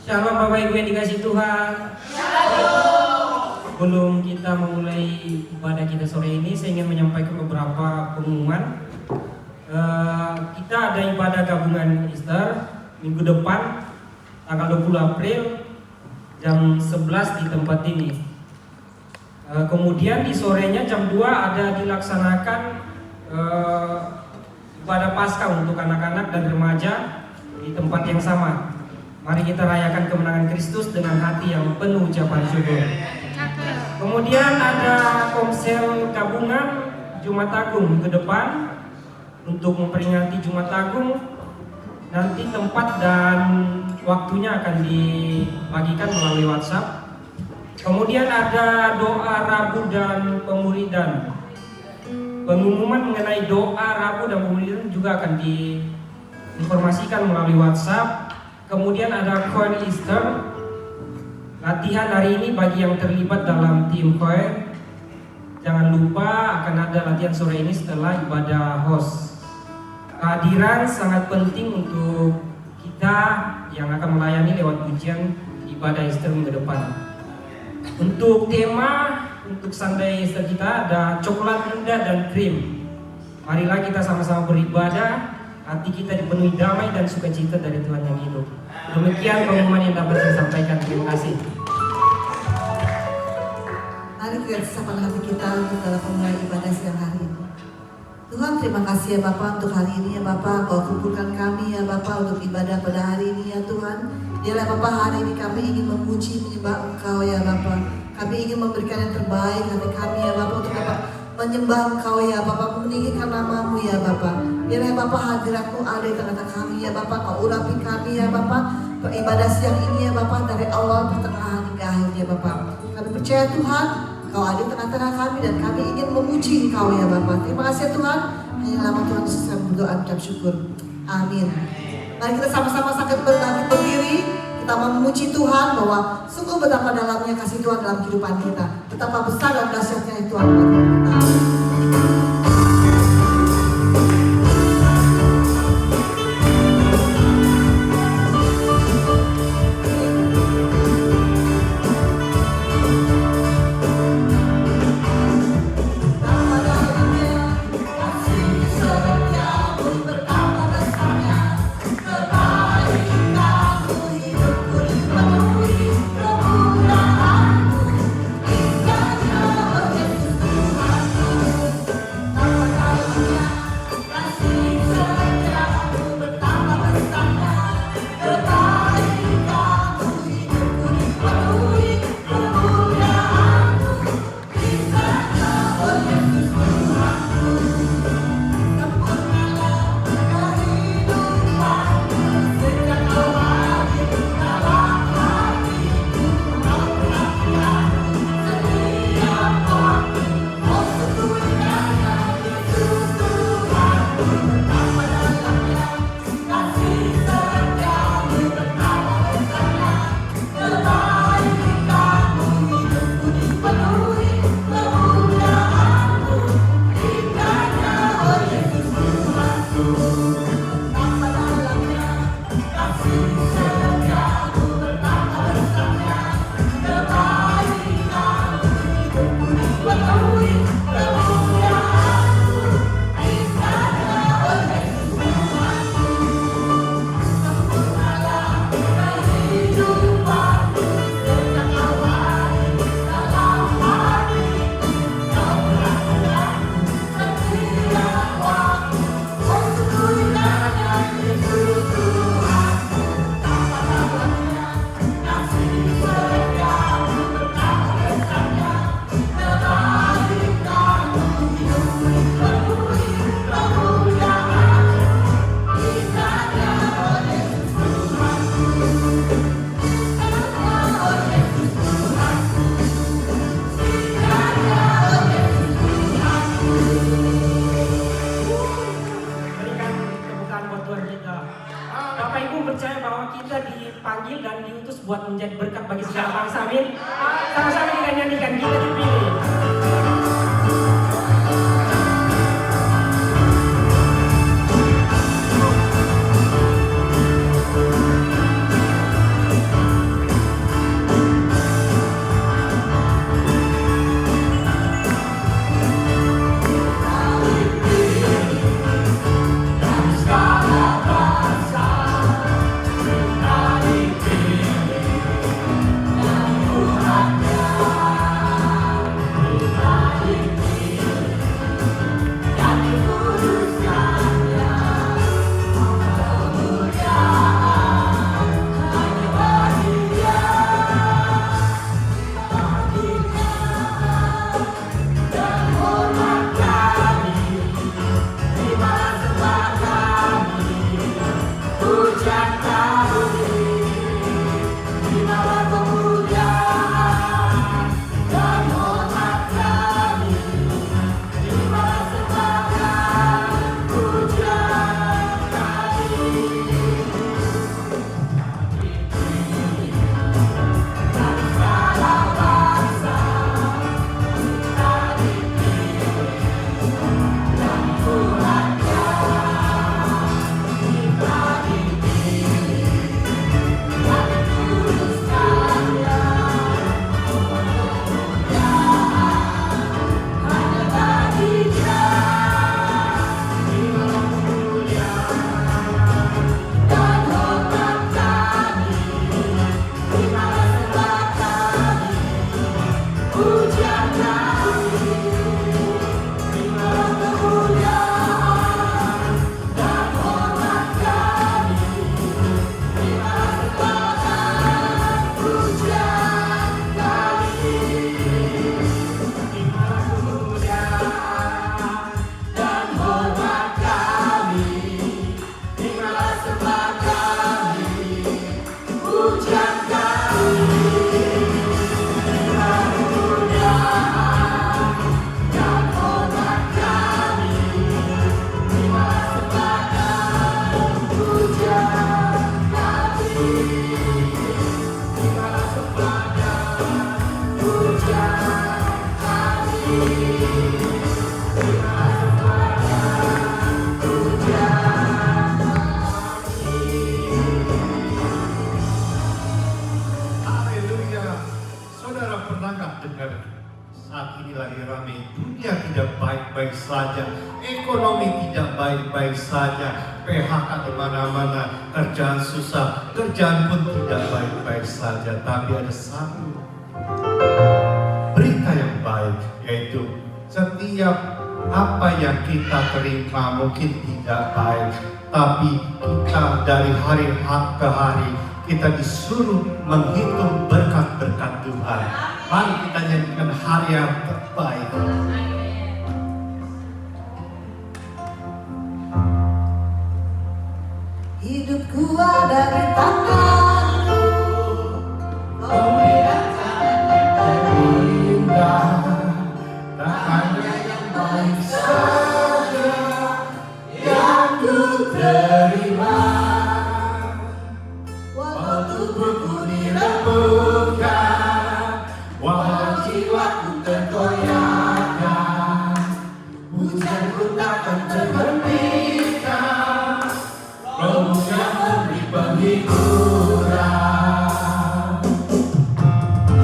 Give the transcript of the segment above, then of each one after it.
Shalom Bapak Ibu yang dikasih Tuhan. Sebelum kita memulai ibadah kita sore ini, saya ingin menyampaikan beberapa pengumuman. Kita ada ibadah gabungan Easter minggu depan, tanggal 20 April jam 11 di tempat ini. Kemudian di sorenya jam 2 ada dilaksanakan ibadah Paskah untuk anak-anak dan remaja di tempat yang sama. Mari kita rayakan kemenangan Kristus dengan hati yang penuh ucapan syukur. Kemudian ada komsel gabungan Jumat Agung ke depan untuk memperingati Jumat Agung. Nanti tempat dan waktunya akan dibagikan melalui WhatsApp. Kemudian ada doa Rabu dan pemuridan. Pengumuman mengenai doa Rabu dan pemuridan juga akan diinformasikan melalui WhatsApp. Kemudian ada Choir Easter. Latihan hari ini bagi yang terlibat dalam tim choir. Jangan lupa akan ada latihan sore ini setelah ibadah host. Kehadiran sangat penting untuk kita yang akan melayani lewat pujian ibadah Easter minggu depan. Untuk tema untuk Sunday Easter kita ada coklat muda dan krim. Marilah kita sama-sama beribadah. Hati kita dipenuhi damai dan sukacita dari Tuhan yang hidup. Demikian pengumuman yang dapat saya sampaikan. Terima kasih. Mari kita sapa hati kita untuk dalam memulai ibadah siang hari ini. Tuhan, terima kasih ya Bapak untuk hari ini ya Bapak. Kau kumpulkan kami ya Bapak untuk ibadah pada hari ini ya Tuhan. Biarlah Bapak hari ini kami ingin memuji menyembah Engkau ya Bapak. Kami ingin memberikan yang terbaik hati kami ya Bapak untuk dapat menyembah Engkau ya Bapak, meninggikan nama-Mu ya Bapak. Biarlah Bapak hadirat-Mu ada di tengah-tengah kami ya Bapak. Kau urapi kami ya Bapak. Ibadah siang ini ya Bapak dari awal pertengahan hingga akhir ya Bapak. Kami percaya Tuhan Kau ada di tengah-tengah kami dan kami ingin memuji Engkau ya Bapak. Terima kasih ya Tuhan. Hanya nama Tuhan Yesus kami berdoa ucap syukur. Amin. Mari kita sama-sama sakit berbangkit berdiri. Kita memuji Tuhan bahwa sungguh betapa dalamnya kasih Tuhan dalam kehidupan kita. Betapa besar dan dahsyatnya Tuhan dalam kita. dipanggil dan diutus buat menjadi berkat bagi segala bangsa. Amin. Sama-sama kita nyanyikan, kita dipilih. saja, ekonomi tidak baik-baik saja, PHK di mana-mana, kerjaan susah, kerjaan pun tidak baik-baik saja. Tapi ada satu berita yang baik, yaitu setiap apa yang kita terima mungkin tidak baik, tapi kita dari hari ke hari kita disuruh menghitung berkat-berkat Tuhan. Mari kita nyanyikan hari yang terbaik. Hidupku ada di tanganmu, kau berikan jalan yang terindah, tak hanya yang baik saja yang ku terima. Walau tubuhku dirembukan, walau jiwaku tergoyahkan, hujanku takkan terhentikan, Rohmu yang memberi penghiburan.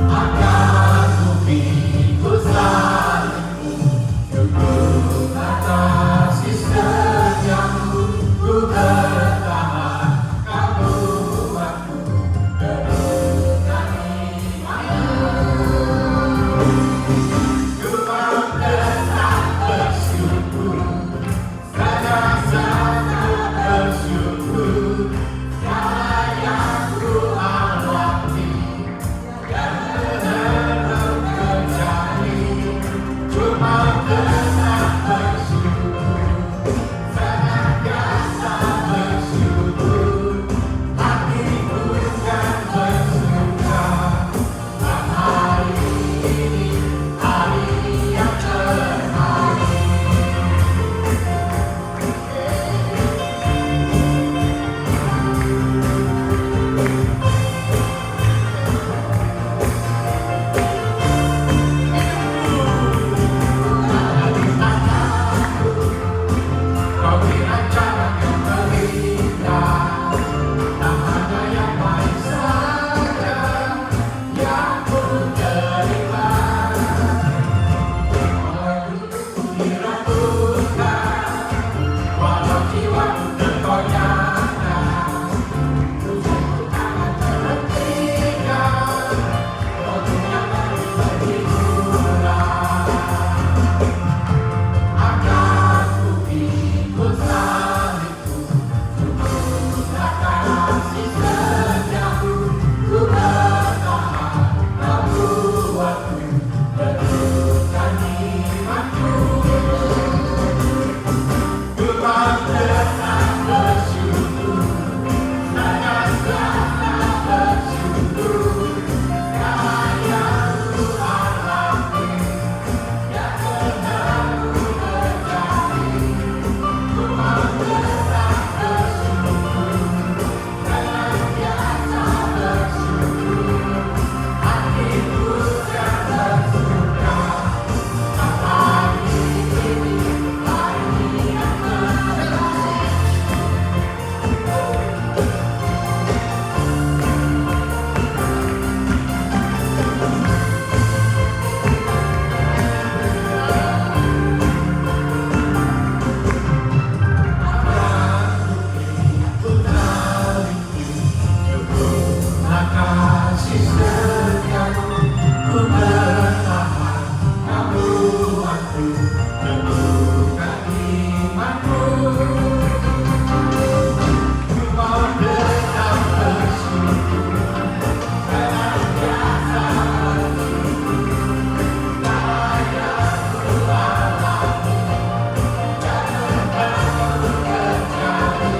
Akan ku pikul salibmu, syukur atas kasih setiamu, ku bertahan, kau buatku teruskan imanmu. Ku mau tetap bersyukur, senantiasa bersyukur, segala yang ku alami, yang belum terjadi. Ku mau tetap bersyukur, senantiasa bersyukur, hatiku kan bersuka. Dan hari ini, hari yang terbaik. Kau berikan jalan yang terindah, tak hanya yang baik saja yang ku terima. Walau tubuhku dirembukan, walau jiwaku tergoyahkan, hujanku takkan terhentikan, Rohmu yang memberi penghiburan. Akan ku pikul salibmu, syukur atas kasih setiamu, ku bertahan, kau buatku teruskan imanku. Ku mau tetap bersyukur, senantiasa bersyukur, segala yang ku alami, yang belum terjadi. Ku mau tetap bersyukur, senantiasa bersyukur, hatiku kan bersuka. Hari ini, hari yang terbaik. Kasih setiamu, ku bertahan, kau buatku teguhkan imanku. Ku mau tetap bersyukur, senantiasa bersyukur, segala yang ku alami, yang belum terjadi.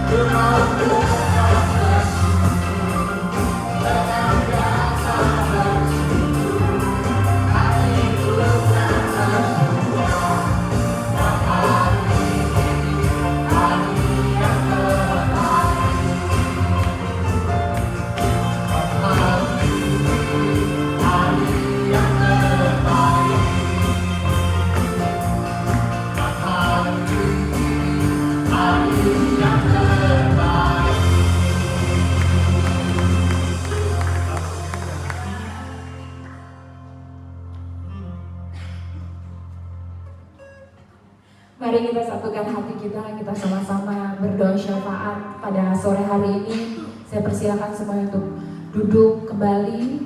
Ku mau tetap bersyukur, senantiasa bersyukur, hatiku kan bersuka. Dan hari ini, hari yang terbaik. Dan hari ini, hari yang terbaik. Dan hari ini, hari yang terbaik. Mari kita satukan hati kita sama-sama berdoa syafaat pada sore hari ini. Saya persilakan semuanya untuk duduk kembali.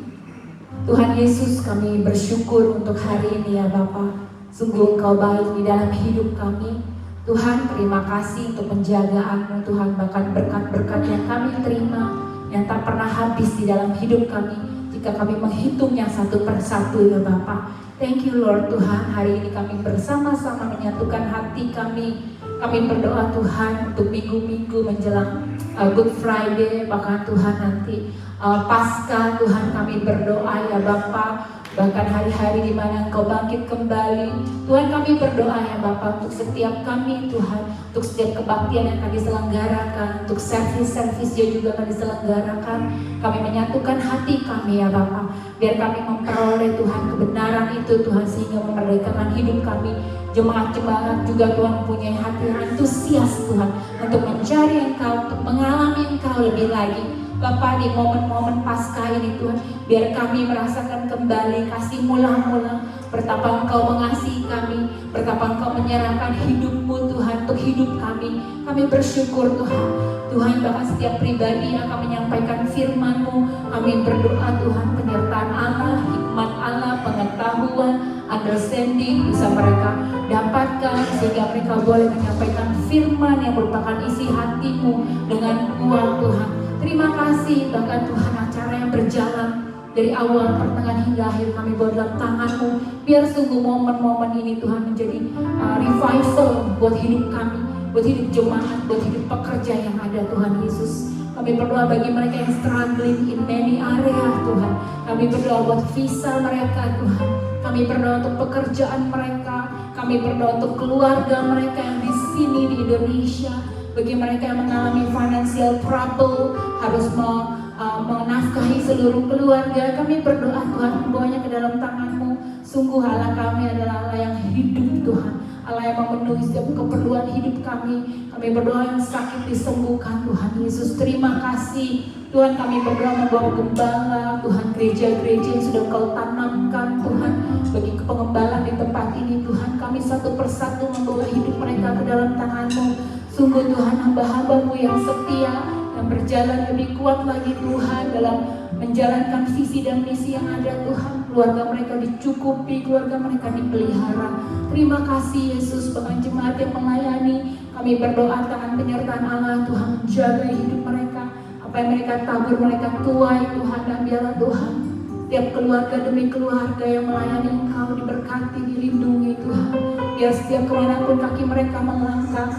Tuhan Yesus, kami bersyukur untuk hari ini ya Bapa. Sungguh Engkau baik di dalam hidup kami. Tuhan, terima kasih untuk penjagaan-Mu Tuhan, bahkan berkat-berkat yang kami terima yang tak pernah habis di dalam hidup kami jika kami menghitungnya satu persatu ya Bapa. Thank you Lord Tuhan, hari ini kami bersama-sama menyatukan hati kami. Kami berdoa Tuhan untuk minggu-minggu menjelang Good Friday, bahkan Tuhan nanti Paskah. Tuhan kami berdoa ya Bapa, bahkan hari-hari di mana Engkau bangkit kembali. Tuhan kami berdoa ya Bapa untuk setiap kami Tuhan, untuk setiap kebaktian yang kami selenggarakan, untuk servis-servis yang juga kami selenggarakan. Kami menyatukan hati kami ya Bapa, biar kami memperoleh Tuhan kebenaran itu Tuhan, sehingga memerdekakan hidup kami. Jemaat-jemaat juga Tuhan mempunyai hati antusias Tuhan untuk mencari Engkau, untuk mengalami Engkau lebih lagi. Bapa, di momen-momen Paskah ini Tuhan, biar kami merasakan kembali kasih mula-mula, betapa Engkau mengasihi kami, betapa Engkau menyerahkan hidup-Mu Tuhan untuk hidup kami. Kami bersyukur Tuhan. Tuhan, bahkan setiap pribadi yang akan menyampaikan firman-Mu, kami berdoa Tuhan, penyertaan Allah, hikmat Allah, pengetahuan, understanding bisa mereka dapatkan, sehingga mereka boleh menyampaikan firman yang merupakan isi hati-Mu dengan kuat Tuhan. Terima kasih, bahkan Tuhan acara yang berjalan dari awal, pertengahan hingga akhir kami bawa dalam tangan-Mu. Biar sungguh momen-momen ini Tuhan menjadi revival buat hidup kami, buat hidup jemaat, buat hidup pekerja yang ada Tuhan Yesus. Kami berdoa bagi mereka yang struggling in many area Tuhan. Kami berdoa buat visa mereka Tuhan. Kami berdoa untuk pekerjaan mereka. Kami berdoa untuk keluarga mereka yang di sini di Indonesia. Bagi mereka yang mengalami financial trouble, harus menafkahi seluruh keluarga, kami berdoa Tuhan, membawanya ke dalam tangan-Mu. Sungguh Allah kami adalah Allah yang hidup Tuhan, Allah yang memenuhi setiap keperluan hidup kami. Kami berdoa yang sakit disembuhkan Tuhan Yesus. Terima kasih Tuhan, kami berdoa membawa gembala Tuhan, gereja-gereja yang sudah Kau tanamkan Tuhan, bagi pengembalaan di tempat ini Tuhan. Kami satu persatu membawa hidup mereka ke dalam tangan-Mu. Sungguh Tuhan, hamba-hamba-Mu yang setia, yang berjalan lebih kuat lagi Tuhan dalam menjalankan visi dan misi yang ada Tuhan. Keluarga mereka dicukupi, keluarga mereka dipelihara. Terima kasih Yesus, bahkan jemaat yang melayani, kami berdoa tangan penyertaan Allah Tuhan menjaga hidup mereka. Apa yang mereka tabur mereka tuai Tuhan, dan biarlah Tuhan setiap keluarga demi keluarga yang melayani Engkau diberkati, dilindungi Tuhan. Biar setiap kemanapun kaki mereka melangkah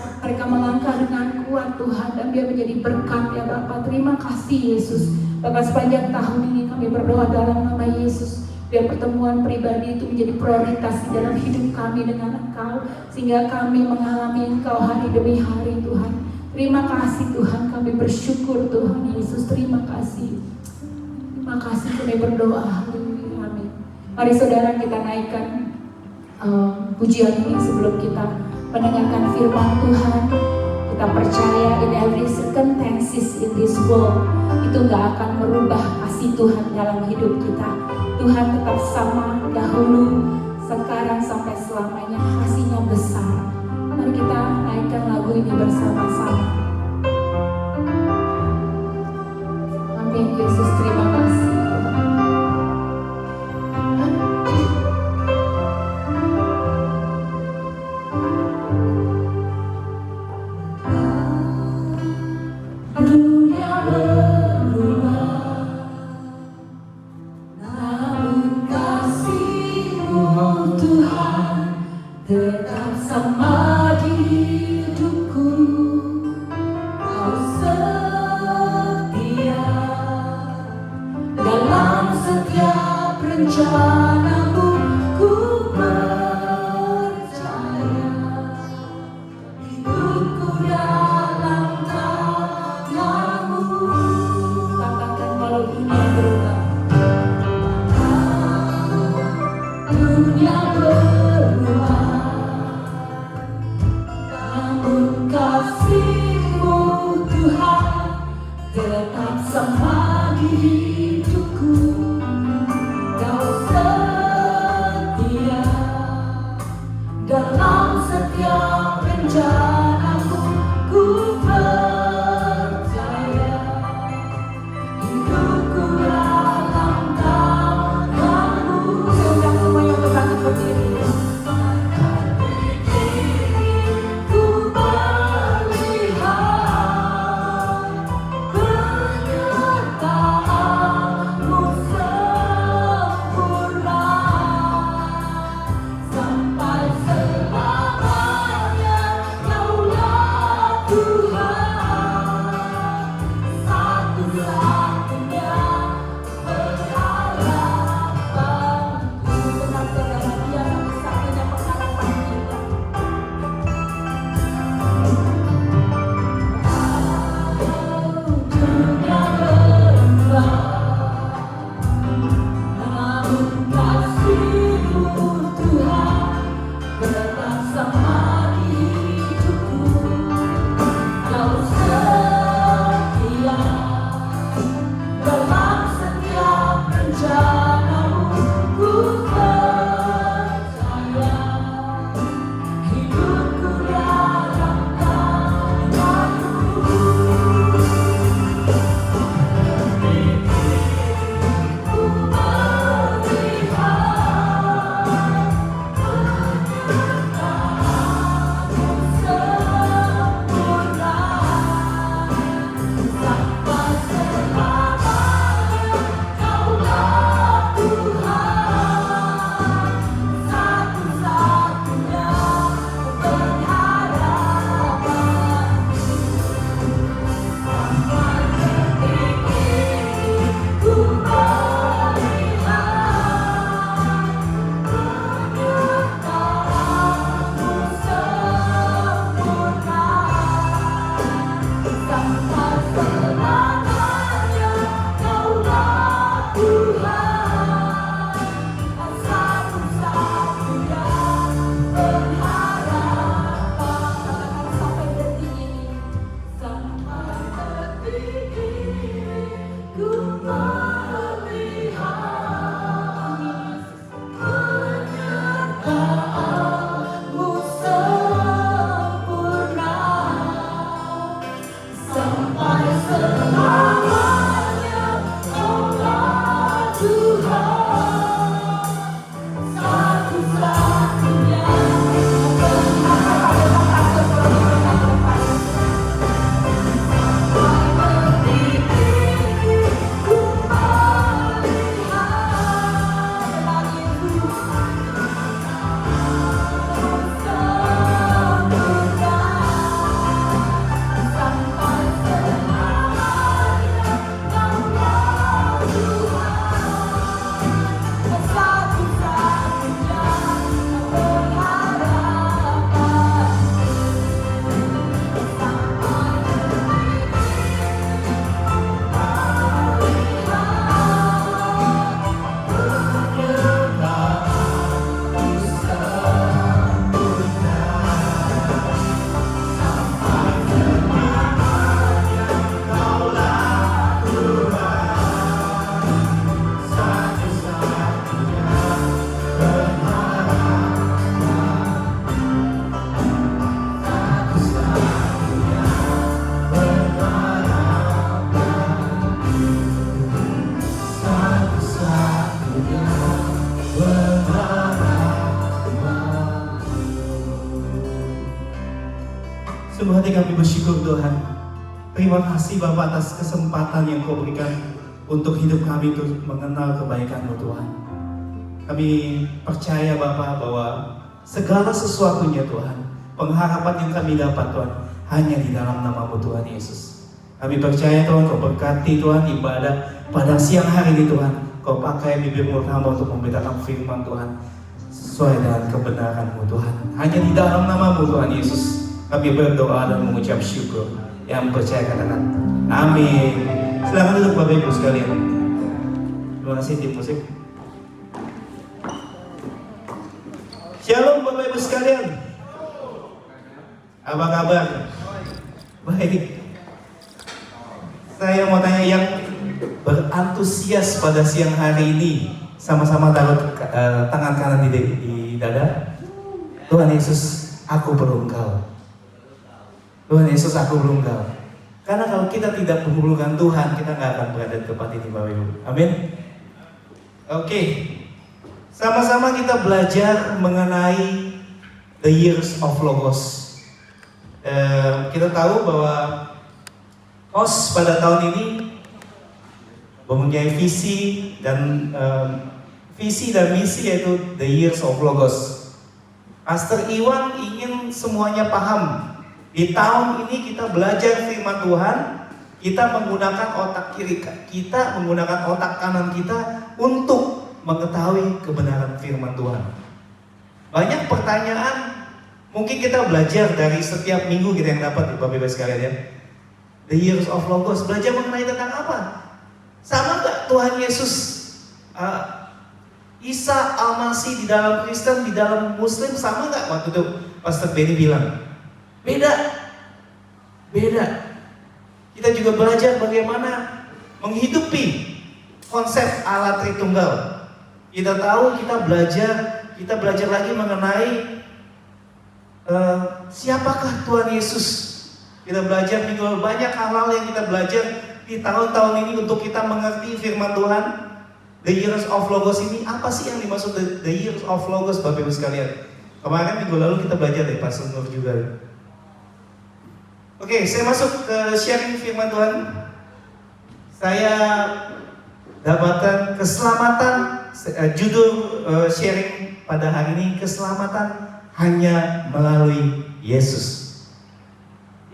dengan kuat Tuhan, dan biar menjadi berkat ya Bapa. Terima kasih Yesus. Bahkan sepanjang tahun ini kami berdoa dalam nama Yesus, biar pertemuan pribadi itu menjadi prioritas di dalam hidup kami dengan Engkau, sehingga kami mengalami Engkau hari demi hari Tuhan. Terima kasih Tuhan, kami bersyukur Tuhan Yesus. Terima kasih. Terima kasih, kami berdoa. Haleluya, amin. Mari saudara kita naikkan pujian ini sebelum kita mendengarkan firman Tuhan. Kita percaya in every circumstances in this world, itu gak akan merubah kasih Tuhan dalam hidup kita. Tuhan tetap sama dahulu, sekarang sampai selamanya, kasihnya besar. Mari kita naikkan lagu ini bersama-sama. Amin. Yesus, terima kasih. Tetap sama di hidupku, Kau setia dalam setiap rencanamu. Ku percaya hidupku dalam tanganmu. Katakan walau dunia berubah, dunia berubah, kasih-Mu Tuhan tetap sama di hidupku. Kau setia dalam setiap Sungguh hati kami bersyukur Tuhan. Terima kasih Bapa atas kesempatan yang Kau berikan untuk hidup kami untuk mengenal kebaikan-Mu Tuhan. Kami percaya Bapa bahwa segala sesuatunya Tuhan, pengharapan yang kami dapat Tuhan, hanya di dalam nama-Mu Tuhan Yesus. Kami percaya Tuhan Kau berkati Tuhan ibadah pada siang hari ini Tuhan. Kau pakai bibir-Mu hamba untuk memberitakan firman Tuhan sesuai dengan kebenaran-Mu Tuhan. Hanya di dalam nama-Mu Tuhan Yesus kami berdoa dan mengucap syukur. Yang percaya katakan amin. Silakan duduk Bapak Ibu sekalian. Terima kasih tim musik. Shalom Bapak Ibu sekalian. Apa kabar? Baik. Saya mau tanya yang berantusias pada siang hari ini, sama-sama taruh tangan kanan di dada. Tuhan Yesus, aku perlu Engkau. Tuhan Yesus, aku perlu Engkau. Karena kalau kita tidak memerlukan Tuhan, kita nggak akan berada di tempat ini, Bapak Ibu. Amin. Oke. Sama-sama kita belajar mengenai the years of Logos. Kita tahu bahwa OS pada tahun ini mempunyai visi dan misi yaitu the years of Logos. Pastor Iwan ingin semuanya paham. Di tahun ini kita belajar firman Tuhan, kita menggunakan otak kiri, kita menggunakan otak kanan kita untuk mengetahui kebenaran firman Tuhan. Banyak pertanyaan mungkin kita belajar dari setiap minggu kita yang dapat, Bapak Ibu sekalian ya. The years of Logos, belajar mengenai tentang apa? Sama nggak Tuhan Yesus, Isa Al-Masih di dalam Kristen, di dalam Muslim sama nggak waktu itu Pastor Benny bilang? Beda. Kita juga belajar bagaimana menghidupi konsep Allah Tritunggal. Kita tahu, kita belajar lagi mengenai siapakah Tuhan Yesus. Kita belajar minggu lalu banyak hal-hal yang kita belajar di tahun-tahun ini untuk kita mengerti firman Tuhan. The years of Logos ini, apa sih yang dimaksud the years of Logos, Bapak Ibu sekalian? Kemarin minggu lalu kita belajar dari Pastor Nur juga. Oke, saya masuk ke sharing firman Tuhan. Saya dapatkan keselamatan, judul sharing pada hari ini, keselamatan hanya melalui Yesus.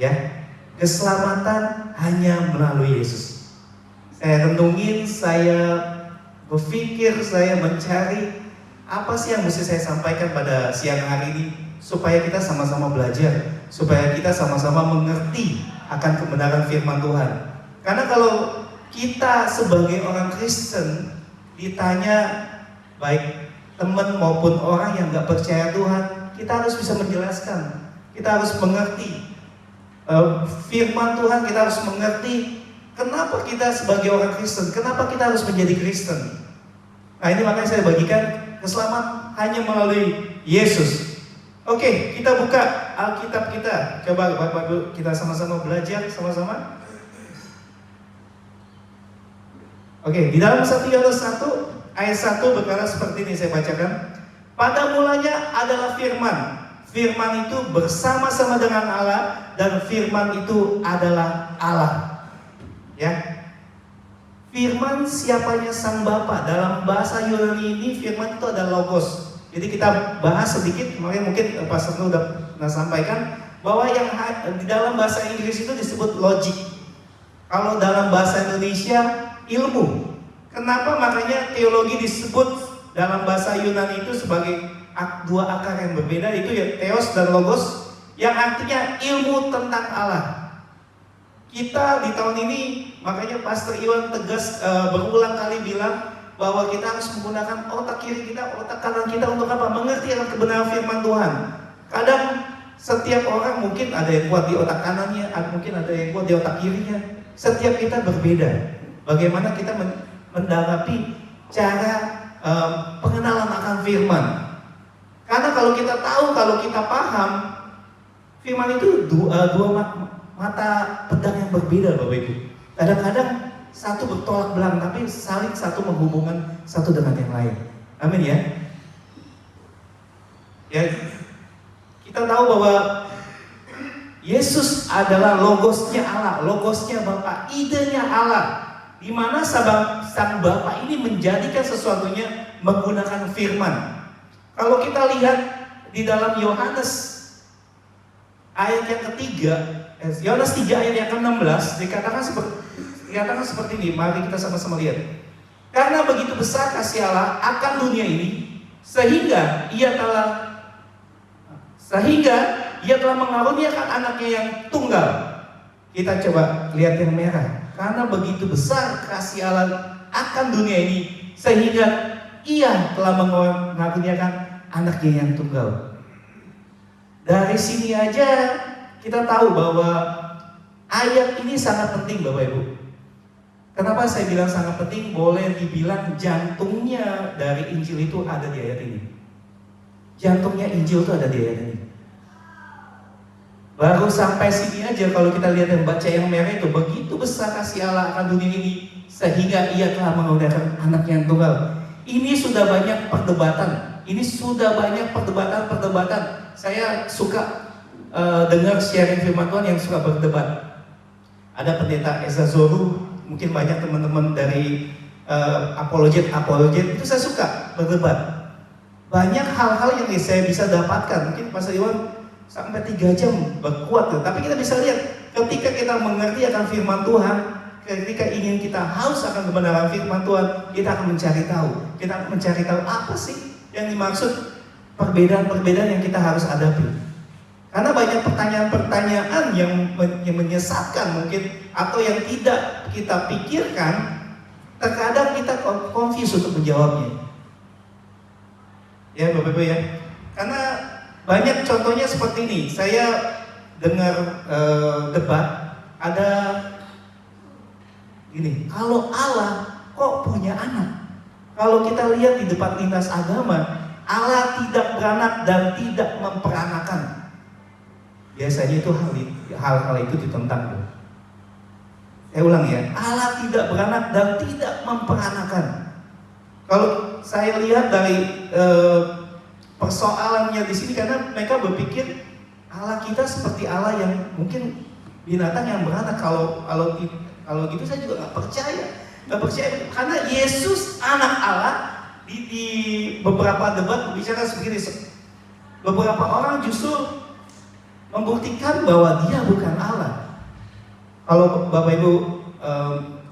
Ya, keselamatan hanya melalui Yesus. Saya renungin, saya berpikir, saya mencari apa sih yang mesti saya sampaikan pada siang hari ini supaya kita sama-sama belajar, supaya kita sama-sama mengerti akan kebenaran firman Tuhan. Karena kalau kita sebagai orang Kristen ditanya baik teman maupun orang yang nggak percaya Tuhan, kita harus bisa menjelaskan, kita harus mengerti firman Tuhan, kita harus mengerti kenapa kita sebagai orang Kristen, kenapa kita harus menjadi Kristen. Nah ini makanya saya bagikan keselamatan hanya melalui Yesus. Oke, kita buka Alkitab kita. Coba Bapak Ibu kita sama-sama belajar sama-sama. Oke, di dalam 1 Yohanes 1 ayat 1 berkata seperti ini, saya bacakan. Pada mulanya adalah firman. Firman itu bersama-sama dengan Allah dan firman itu adalah Allah. Ya. Firman siapanya Sang Bapa. Dalam bahasa Yunani ini firman itu adalah logos. Jadi kita bahas sedikit, makanya mungkin Pastor Nur sudah sampaikan bahwa yang di dalam bahasa Inggris itu disebut logic. Kalau dalam bahasa Indonesia ilmu. Kenapa makanya teologi disebut dalam bahasa Yunani itu sebagai dua akar yang berbeda, itu ya theos dan logos, yang artinya ilmu tentang Allah. Kita di tahun ini makanya Pastor Iwan tegas berulang kali bilang bahwa kita harus menggunakan otak kiri kita, otak kanan kita untuk apa? Mengerti akan kebenaran firman Tuhan. Kadang setiap orang mungkin ada yang kuat di otak kanannya, mungkin ada yang kuat di otak kirinya. Setiap kita berbeda. Bagaimana kita mendalapi cara pengenalan akan firman. Karena kalau kita tahu, kalau kita paham, firman itu dua mata pedang yang berbeda, Bapak Ibu. Kadang-kadang satu bertolak belakang, tapi saling satu menghubungkan satu dengan yang lain. Amin ya. Ya, kita tahu bahwa Yesus adalah logosnya Allah, logosnya Bapa, idenya Allah. Di mana sang Bapa ini menjadikan sesuatunya menggunakan firman. Kalau kita lihat di dalam Yohanes ayat yang ketiga, Yohanes 3 ayat yang ke-16 dikatakan seperti ini. Mari kita sama-sama lihat. Karena begitu besar kasih Allah akan dunia ini, sehingga ia telah mengaruniakan anaknya yang tunggal. Kita coba lihat yang merah. Karena begitu besar kasih Allah akan dunia ini, sehingga ia telah mengaruniakan anaknya yang tunggal. Dari sini aja kita tahu bahwa ayat ini sangat penting, Bapak Ibu. Kenapa saya bilang sangat penting? Boleh dibilang jantungnya dari Injil itu ada di ayat ini. Jantungnya Injil itu ada di ayat ini. Baru sampai sini aja kalau kita lihat yang baca yang merah itu, begitu besar kasih Allah akan dunia ini, sehingga ia telah mengudahkan anak yang tunggal. Ini sudah banyak perdebatan. Saya suka dengar sharing firman Tuhan yang suka berdebat. Ada pendeta Eza Zoru, mungkin banyak teman-teman dari apologet itu saya suka berdebat. Banyak hal-hal yang saya bisa dapatkan. Mungkin Pastor Iwan sampai 3 jam berkuat, tapi kita bisa lihat ketika kita mengerti akan firman Tuhan, ketika ingin kita haus akan kebenaran firman Tuhan, kita akan mencari tahu apa sih yang dimaksud, perbedaan-perbedaan yang kita harus hadapi. Karena banyak pertanyaan-pertanyaan yang menyesatkan mungkin, atau yang tidak kita pikirkan, terkadang kita confuse untuk menjawabnya. Ya Bapak-Ibu ya, karena banyak contohnya seperti ini. Saya dengar debat, ada gini, kalau Allah kok punya anak? Kalau kita lihat di debat lintas agama, Allah tidak beranak dan tidak memperanakan. Biasanya itu hal-hal itu ditentang. Saya ulang ya, Allah tidak beranak dan tidak memperanakan. Kalau saya lihat dari persoalannya di sini, karena mereka berpikir Allah kita seperti Allah yang mungkin binatang yang beranak. Kalau gitu saya juga nggak percaya karena Yesus anak Allah. Di beberapa debat berbicara seperti beberapa orang justru membuktikan bahwa dia bukan Allah. Kalau Bapak Ibu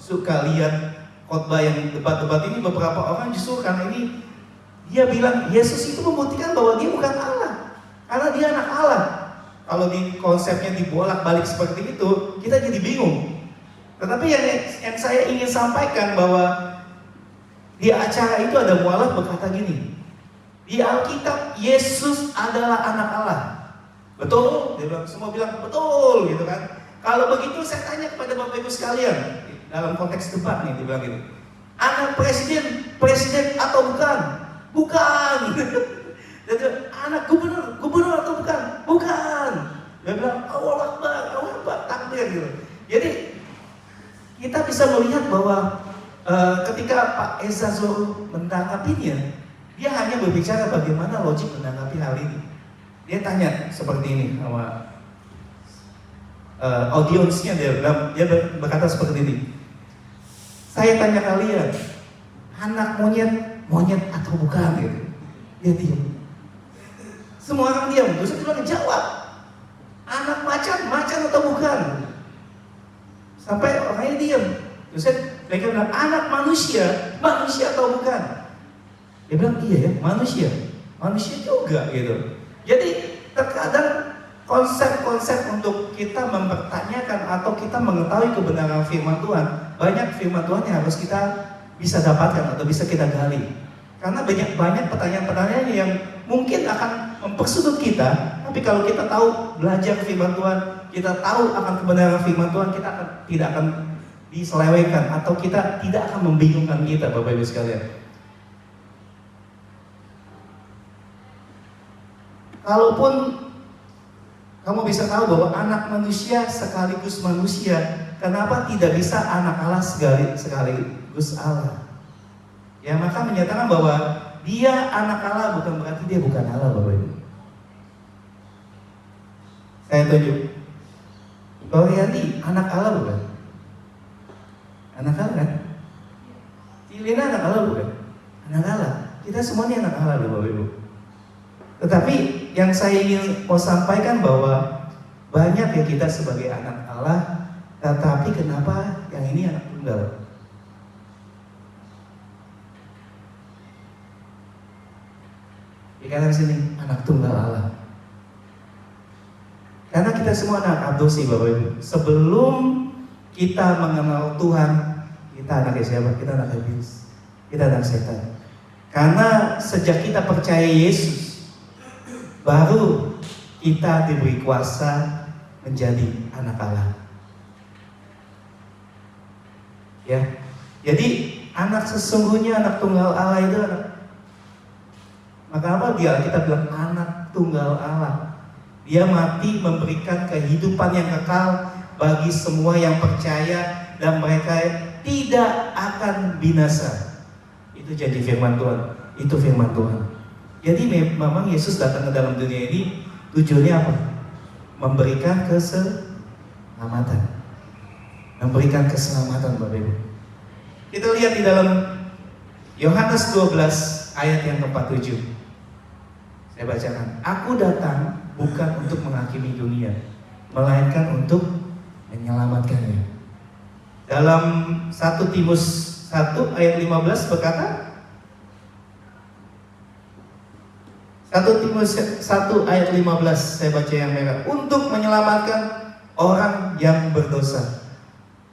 suka lihat khotbah yang debat-debat ini, beberapa orang justru karena ini dia bilang Yesus itu membuktikan bahwa dia bukan Allah, karena dia anak Allah. Kalau di konsepnya dibolak-balik seperti itu, kita jadi bingung. Tetapi yang saya ingin sampaikan bahwa di acara itu ada mualaf berkata gini, di Alkitab Yesus adalah anak Allah. Betul? Dia bilang, semua bilang betul gitu kan. Kalau begitu saya tanya kepada Bapak Ibu sekalian, dalam konteks debat nih, dia bilang gitu, anak presiden atau bukan? Bukan. Dia bilang, anak gubernur atau bukan? Bukan. Dia bilang, Allah Akbar, takbir gitu. Jadi kita bisa melihat bahwa ketika Pak Eza Zoru menanggapinya, dia hanya berbicara bagaimana logik menanggapi hal ini. Dia tanya seperti ini sama audiensnya, dia berkata seperti ini. Saya tanya kalian, anak monyet atau bukan gitu. Dia diam. Semua orang diam. Terus dia bilang, jawab. Anak macan atau bukan? Sampai orangnya diam. Terus mereka bilang, anak manusia atau bukan? Dia bilang, iya ya, manusia juga gitu. Jadi terkadang konsep-konsep untuk kita mempertanyakan atau kita mengetahui kebenaran firman Tuhan, banyak firman Tuhan yang harus kita bisa dapatkan atau bisa kita gali. Karena banyak pertanyaan-pertanyaan yang mungkin akan mempersulit kita, tapi kalau kita tahu belajar firman Tuhan, kita tahu akan kebenaran firman Tuhan, kita tidak akan diselewengkan atau kita tidak akan membingungkan kita, Bapak Ibu sekalian. Kalaupun kamu bisa tahu bahwa anak manusia sekaligus manusia, kenapa tidak bisa anak Allah sekaligus Allah? Ya, maka menyatakan bahwa dia anak Allah bukan berarti dia bukan Allah, Bapak Ibu. Saya tunjuk. Kalau Riyandi anak Allah bukan? Anak Allah kan? Cilina anak Allah bukan? Anak Allah. Kita semuanya anak Allah loh Bapak Ibu. Tetapi yang saya ingin mau sampaikan bahwa banyak ya kita sebagai anak Allah, tetapi kenapa yang ini anak tunggal? Dikatakan sini anak tunggal Allah. Karena kita semua anak adopsi Bapak Ibu. Sebelum kita mengenal Tuhan, kita anaknya siapa? Kita anak iblis. Kita anak setan. Karena sejak kita percaya Yesus, baru kita diberi kuasa menjadi anak Allah. Ya. Jadi anak sesungguhnya, anak tunggal Allah itu anak. Maka apa dia? Kita bilang anak tunggal Allah. Dia mati memberikan kehidupan yang kekal bagi semua yang percaya dan mereka tidak akan binasa. Itu jadi firman Tuhan. Itu firman Tuhan. Jadi memang Yesus datang ke dalam dunia ini tujuannya apa? Memberikan keselamatan. Memberikan keselamatan Bapak Ibu. Kita lihat di dalam Yohanes 12 ayat yang ke-47. Saya bacakan. Aku datang bukan untuk menghakimi dunia, melainkan untuk menyelamatkannya. Dalam 1 Timotius 1 ayat 15 berkata, 1 Timotius 1 ayat 15 saya baca yang merah, untuk menyelamatkan orang yang berdosa.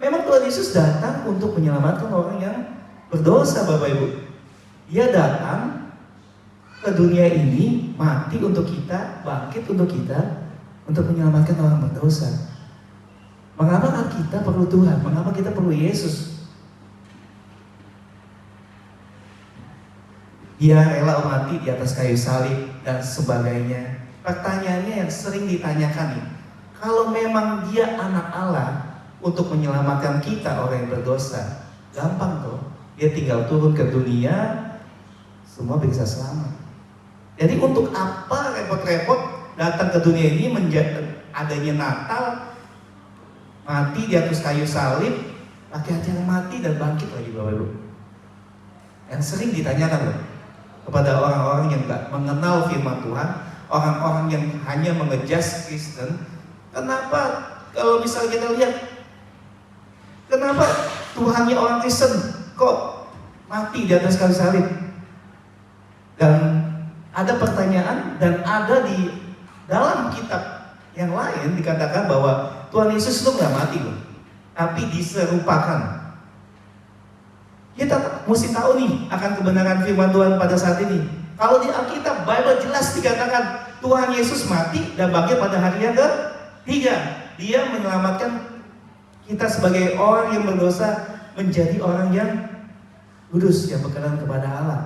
Memang Tuhan Yesus datang untuk menyelamatkan orang yang berdosa Bapak Ibu. Dia datang ke dunia ini, mati untuk kita, bangkit untuk kita, untuk menyelamatkan orang berdosa. Mengapa kita perlu Tuhan? Mengapa kita perlu Yesus? Dia rela mati di atas kayu salib dan sebagainya. Pertanyaannya yang sering ditanyakan nih, kalau memang dia anak Allah untuk menyelamatkan kita orang yang berdosa, gampang toh. Dia tinggal turun ke dunia, semua bisa selamat. Jadi untuk apa repot-repot datang ke dunia ini adanya Natal, mati di atas kayu salib, pakai acara mati dan bangkit lagi Bapak Ibu. Yang sering ditanyakan loh kepada orang-orang yang tidak mengenal firman Tuhan, orang-orang yang hanya mengejas Kristen, kenapa kalau misalnya kita lihat, kenapa Tuhannya orang Kristen kok mati di atas kayu salib? Dan ada pertanyaan dan ada di dalam kitab yang lain dikatakan bahwa Tuhan Yesus itu nggak mati loh, tapi diserupakan. Kita mesti tahu nih akan kebenaran firman Tuhan pada saat ini. Kalau di Alkitab, Bible jelas dikatakan Tuhan Yesus mati dan bangkit pada hari yang ketiga. Dia menyelamatkan kita sebagai orang yang berdosa menjadi orang yang kudus, yang berkenan kepada Allah.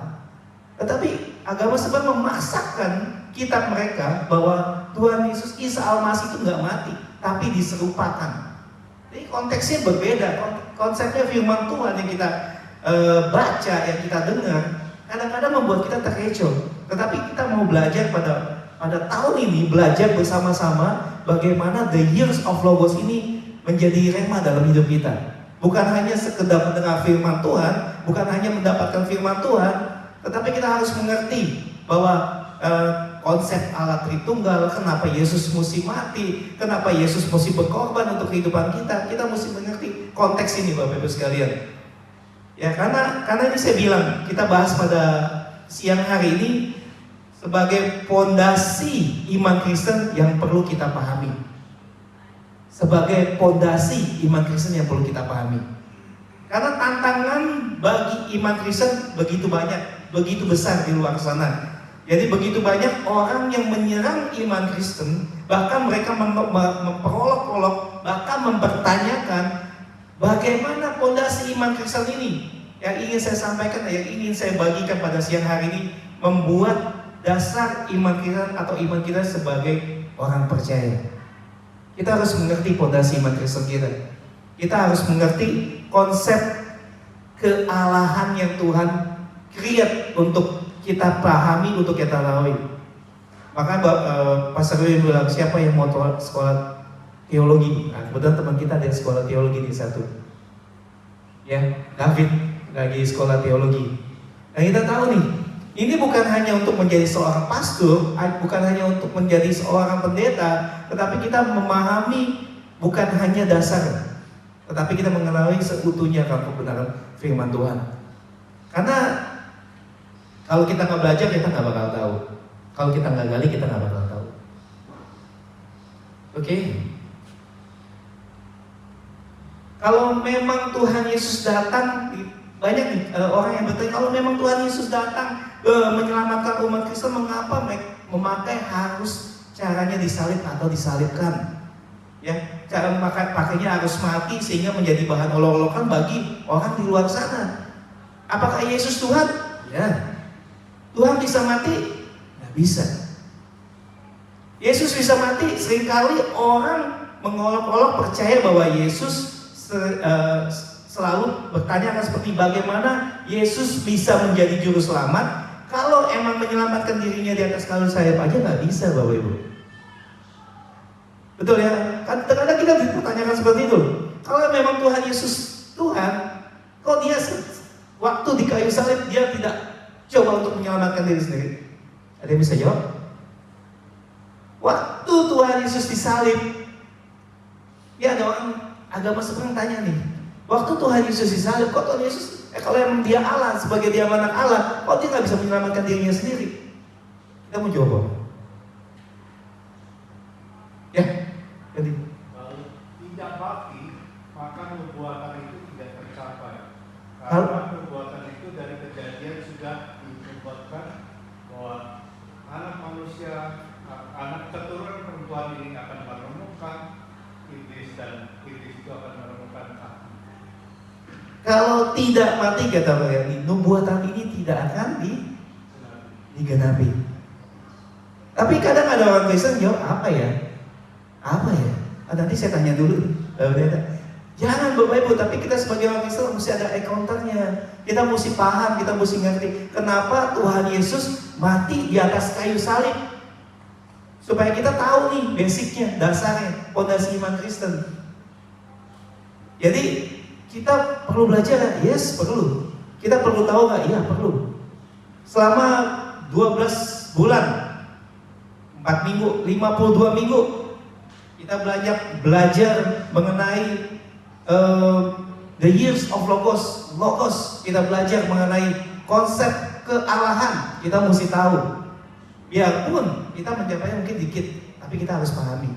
Tetapi agama sebenarnya memaksakan kitab mereka bahwa Tuhan Yesus Isa Al-Masih itu nggak mati, tapi diserupakan. Jadi konteksnya berbeda. Konsepnya firman Tuhan yang kita baca, yang kita dengar, kadang-kadang membuat kita terkecoh. Tetapi kita mau belajar pada tahun ini, belajar bersama-sama bagaimana the years of Logos ini menjadi rema dalam hidup kita. Bukan hanya sekedar mendengar firman Tuhan, bukan hanya mendapatkan firman Tuhan, tetapi kita harus mengerti bahwa konsep Allah Tritunggal, kenapa Yesus mesti mati, kenapa Yesus mesti berkorban untuk kehidupan kita. Kita mesti mengerti konteks ini Bapak Ibu sekalian. Ya, karena ini saya bilang, kita bahas pada siang hari ini sebagai pondasi iman Kristen yang perlu kita pahami. Sebagai pondasi iman Kristen yang perlu kita pahami. Karena tantangan bagi iman Kristen begitu banyak, begitu besar di luar sana. Jadi begitu banyak orang yang menyerang iman Kristen, bahkan mereka memperolok-olok, bahkan mempertanyakan bagaimana pondasi iman Kristen ini. Yang ingin saya sampaikan, yang ingin saya bagikan pada siang hari ini, membuat dasar iman kita atau iman kita sebagai orang percaya. Kita harus mengerti pondasi iman Kristen kita. Kita harus mengerti konsep kealahan yang Tuhan create untuk kita pahami, untuk kita lalui. Maka Pastor William bilang, siapa yang mau sekolah teologi. Nah, kebetulan teman kita ada sekolah teologi di satu. Ya, David lagi sekolah teologi. Nah, kita tahu nih, ini bukan hanya untuk menjadi seorang pastor, bukan hanya untuk menjadi seorang pendeta, tetapi kita memahami bukan hanya dasar, tetapi kita mengenali seutuhnya akan kebenaran firman Tuhan. Karena kalau kita nggak belajar, kita nggak bakal tahu. Kalau kita nggak gali, kita nggak bakal tahu. Oke? Kalau memang Tuhan Yesus datang, banyak nih orang yang bertanya, kalau memang Tuhan Yesus datang menyelamatkan umat Kristen, mengapa memakai harus caranya disalib atau disalibkan? Ya, cara pakainya harus mati sehingga menjadi bahan olok-olokan bagi orang di luar sana. Apakah Yesus Tuhan? Ya. Tuhan bisa mati? Nggak bisa. Yesus bisa mati, seringkali orang mengolok-olok percaya bahwa Yesus selalu bertanya seperti bagaimana Yesus bisa menjadi juru selamat kalau emang menyelamatkan dirinya di atas kayu salib aja nggak bisa, Bapak Ibu. Betul ya? Kadang-kadang kita dipertanyakan seperti itu. Kalau memang Tuhan Yesus Tuhan, kok dia waktu di kayu salib dia tidak coba untuk menyelamatkan diri sendiri? Ada yang bisa jawab? Waktu Tuhan Yesus disalib, ya ada orang agama sekarang tanya nih, waktu Tuhan Yesus disalib, kok Tuhan Yesus, kalau emang dia Allah, sebagai dia anak Allah, kok dia nggak bisa menyelamatkan dirinya sendiri? Kita mau jawab apa? Ya, jadi Kalau tidak mati, maka nubuatan itu tidak tercapai. Kalau- Karena nubuatan itu dari kejadian sudah dinubuatkan bahwa anak manusia, anak keturunan perempuan ini akan menemukan iblis dan iblis itu akan menemukan aku. kalau tidak mati, kata Pak Yani, nubuatan ini tidak akan digenapi. Tapi kadang ada orang Kristen jawab, apa ya? Apa ya? Nanti saya tanya dulu. Jangan Bapak Ibu, tapi kita sebagai orang Kristen mesti ada encounter-nya. Kita mesti paham, kita mesti ngerti kenapa Tuhan Yesus mati di atas kayu salib. Supaya kita tahu nih basicnya, dasarnya, fondasi iman Kristen. Jadi kita perlu belajar, yes perlu. Kita perlu tahu nggak? Iya perlu. Selama 12 bulan, 4 minggu, 52 minggu, kita belajar mengenai the years of Logos. Kita belajar mengenai konsep kealahan. Kita mesti tahu. Biarpun kita mencapainya mungkin dikit, tapi kita harus pahami.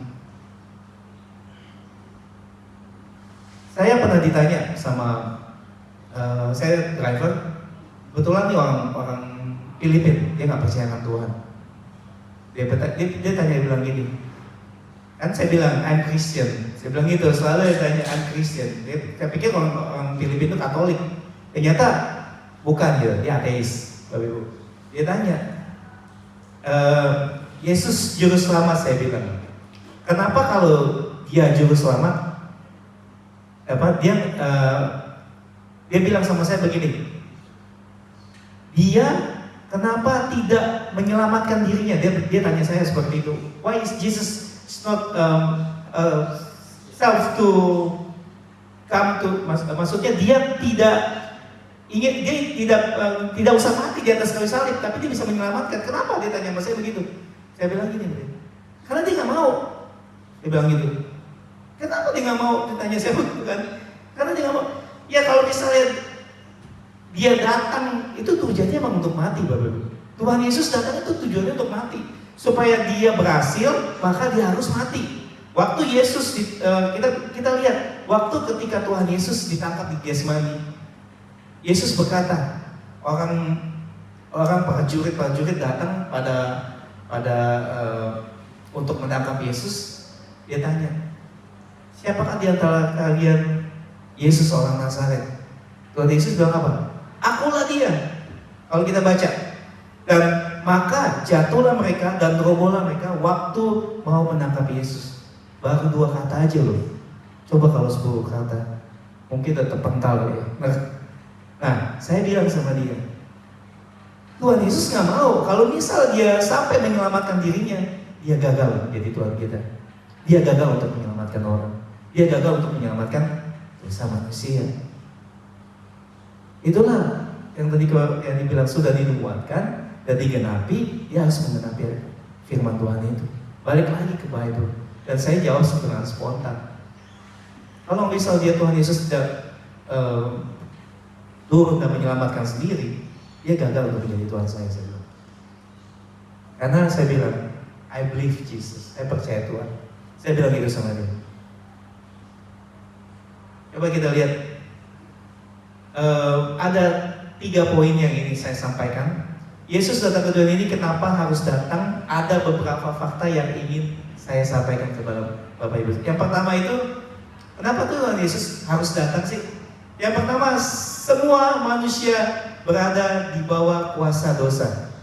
Saya pernah ditanya sama saya driver, kebetulan nih orang Filipina, dia nggak percaya akan Tuhan. Dia tanya, dia bilang gini, kan saya bilang I'm Christian, saya bilang gitu, selalu dia tanya I'm Christian. Saya pikir orang Filipina itu Katolik, ternyata bukan dia ateis, Bapak Ibu. Dia tanya, Yesus juru selamat, saya bilang. Kenapa kalau dia juru selamat? Dia bilang sama saya begini. Dia kenapa tidak menyelamatkan dirinya? Dia tanya saya seperti itu. Why is Jesus not self to come to? Maksudnya dia tidak ingin, dia tidak usah mati di atas kayu salib, tapi dia bisa menyelamatkan. Kenapa dia tanya sama saya begitu? Saya bilang gini, karena dia nggak mau. Dia bilang gitu. Kenapa dia nggak mau? Ditanya saya begitu kan? Karena dia nggak mau. Ya kalau misalnya dia datang, itu tujuannya emang untuk mati, Bapak Ibu. Tuhan Yesus datang itu tujuannya untuk mati. Supaya dia berhasil, maka dia harus mati. Waktu Yesus kita lihat, waktu ketika Tuhan Yesus ditangkap di Getsemani, Yesus berkata, orang prajurit datang pada untuk menangkap Yesus. Dia tanya, siapakah di antara kalian Yesus orang Nazaret? Tuhan Yesus bilang apa? Akulah dia. Kalau kita baca, dan maka jatuhlah mereka dan robohlah mereka waktu mau menangkap Yesus. Baru 2 kata aja loh. Coba kalau 10 kata, mungkin tetap pental ya. Nah, saya bilang sama dia, Tuhan Yesus nggak mau. Kalau misal dia sampai menyelamatkan dirinya, dia gagal jadi Tuhan kita. Dia gagal untuk menyelamatkan orang. Dia gagal untuk menyelamatkan dosa manusia. Itulah yang tadi yang dibilang sudah dinubuatkan dan digenapi. Dia harus menggenapi firman Tuhan itu. Balik lagi ke Bible. Dan saya jawab dengan spontan. Kalau misal dia Tuhan Yesus tidak turun dan menyelamatkan sendiri, dia gagal untuk menjadi Tuhan saya bilang. Karena saya bilang, I believe Jesus, saya percaya Tuhan. Saya bilang gitu sama dia. Coba kita lihat, ada 3 poin yang ingin saya sampaikan. Yesus datang ke dunia ini kenapa harus datang? Ada beberapa fakta yang ingin saya sampaikan kepada Bapak Ibu. Yang pertama itu, kenapa Tuhan Yesus harus datang sih? Yang pertama, semua manusia berada di bawah kuasa dosa.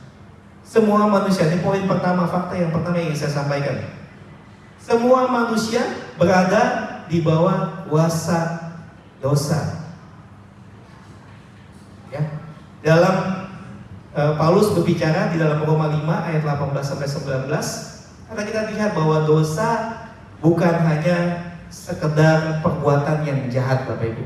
Semua manusia, ini poin pertama, fakta yang pertama yang ingin saya sampaikan. Semua manusia berada di bawah kuasa dosa. Ya. Dalam Paulus berbicara di dalam Roma 5 ayat 18 sampai 19, karena kita lihat bahwa dosa bukan hanya sekedar perbuatan yang jahat, Bapak Ibu.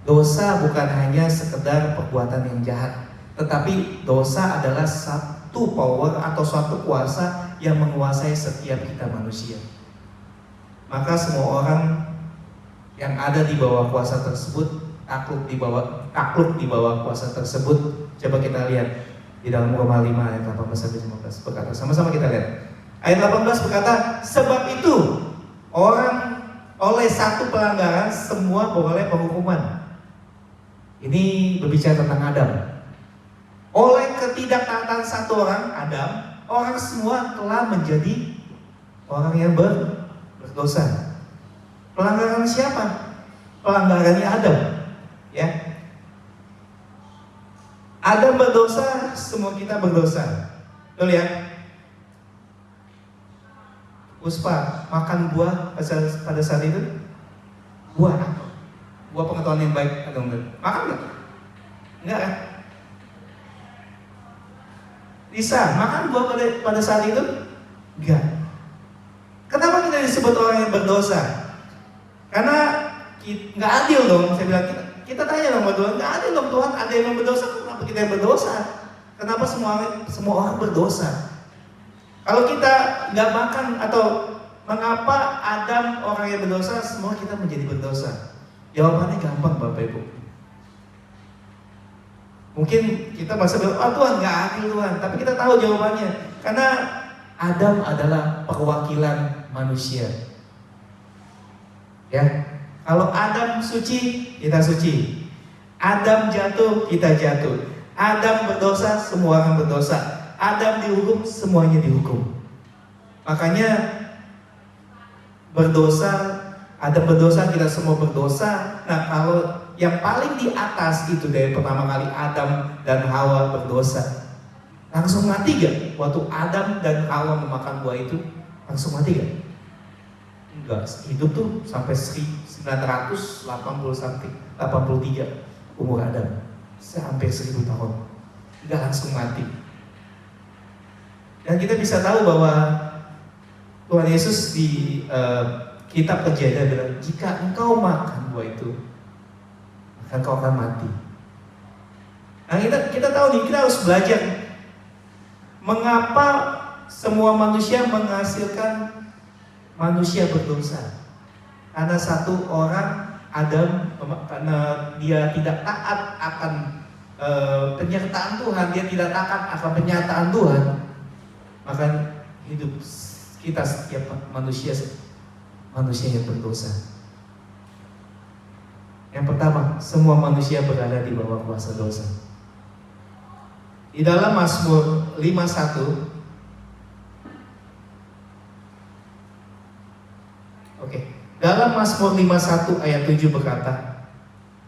Dosa bukan hanya sekedar perbuatan yang jahat, tetapi dosa adalah satu power atau suatu kuasa yang menguasai setiap kita manusia. Maka semua orang yang ada di bawah kuasa tersebut takluk di bawah kuasa tersebut. Coba kita lihat di dalam Roma 5 ayat 18 sampai 19 berkata, sama-sama kita lihat. Ayat 18 berkata, sebab itu orang oleh satu pelanggaran semua beroleh penghukuman. Ini berbicara tentang Adam. Oleh ketidaktaatan satu orang, Adam, orang semua telah menjadi orang yang berdosa. Pelanggaran siapa? Pelanggarannya Adam. Ya. Adam berdosa, semua kita berdosa. Tuh lihat. Puspa makan buah pada saat itu. Buah apa? Buah pengetahuan yang baik atau enggak? Makan enggak? Enggak kan? Lisa, makan buah pada saat itu? Enggak. Kenapa kita disebut orang yang berdosa? Karena nggak adil dong. Saya bilang kita tanya sama Tuhan, nggak adil dong Tuhan. Ada yang berdosa, kenapa kita yang berdosa? Kenapa semua orang berdosa? Kalau kita nggak makan atau mengapa Adam orang yang berdosa, semua kita menjadi berdosa? Jawabannya gampang, Bapak Ibu. Mungkin kita masih bilang, oh Tuhan nggak adil Tuhan, tapi kita tahu jawabannya. Karena Adam adalah perwakilan manusia. Ya, kalau Adam suci, kita suci. Adam jatuh, kita jatuh. Adam berdosa, semua orang berdosa. Adam dihukum, semuanya dihukum. Makanya berdosa, Adam berdosa, kita semua berdosa. Nah, kalau yang paling di atas itu dari pertama kali Adam dan Hawa berdosa, langsung mati gak? Waktu Adam dan Hawa memakan buah itu, langsung mati gak? Enggak, hidup tuh sampai 1980 sampai 83 umur Adam, sampai 1000 tahun, enggak langsung mati. Dan kita bisa tahu bahwa Tuhan Yesus di kitab Kejadian bilang, jika engkau makan buah itu, maka engkau akan mati. Nah kita tahu nih, kita harus belajar mengapa semua manusia menghasilkan manusia berdosa. Karena satu orang, Adam, karena dia tidak taat akan penyertaan Tuhan, dia tidak taat akan penyataan Tuhan, maka hidup kita setiap manusia yang berdosa. Yang pertama, semua manusia berada di bawah kuasa dosa. Di dalam Mazmur 51, dalam Mazmur 51 ayat 7 berkata,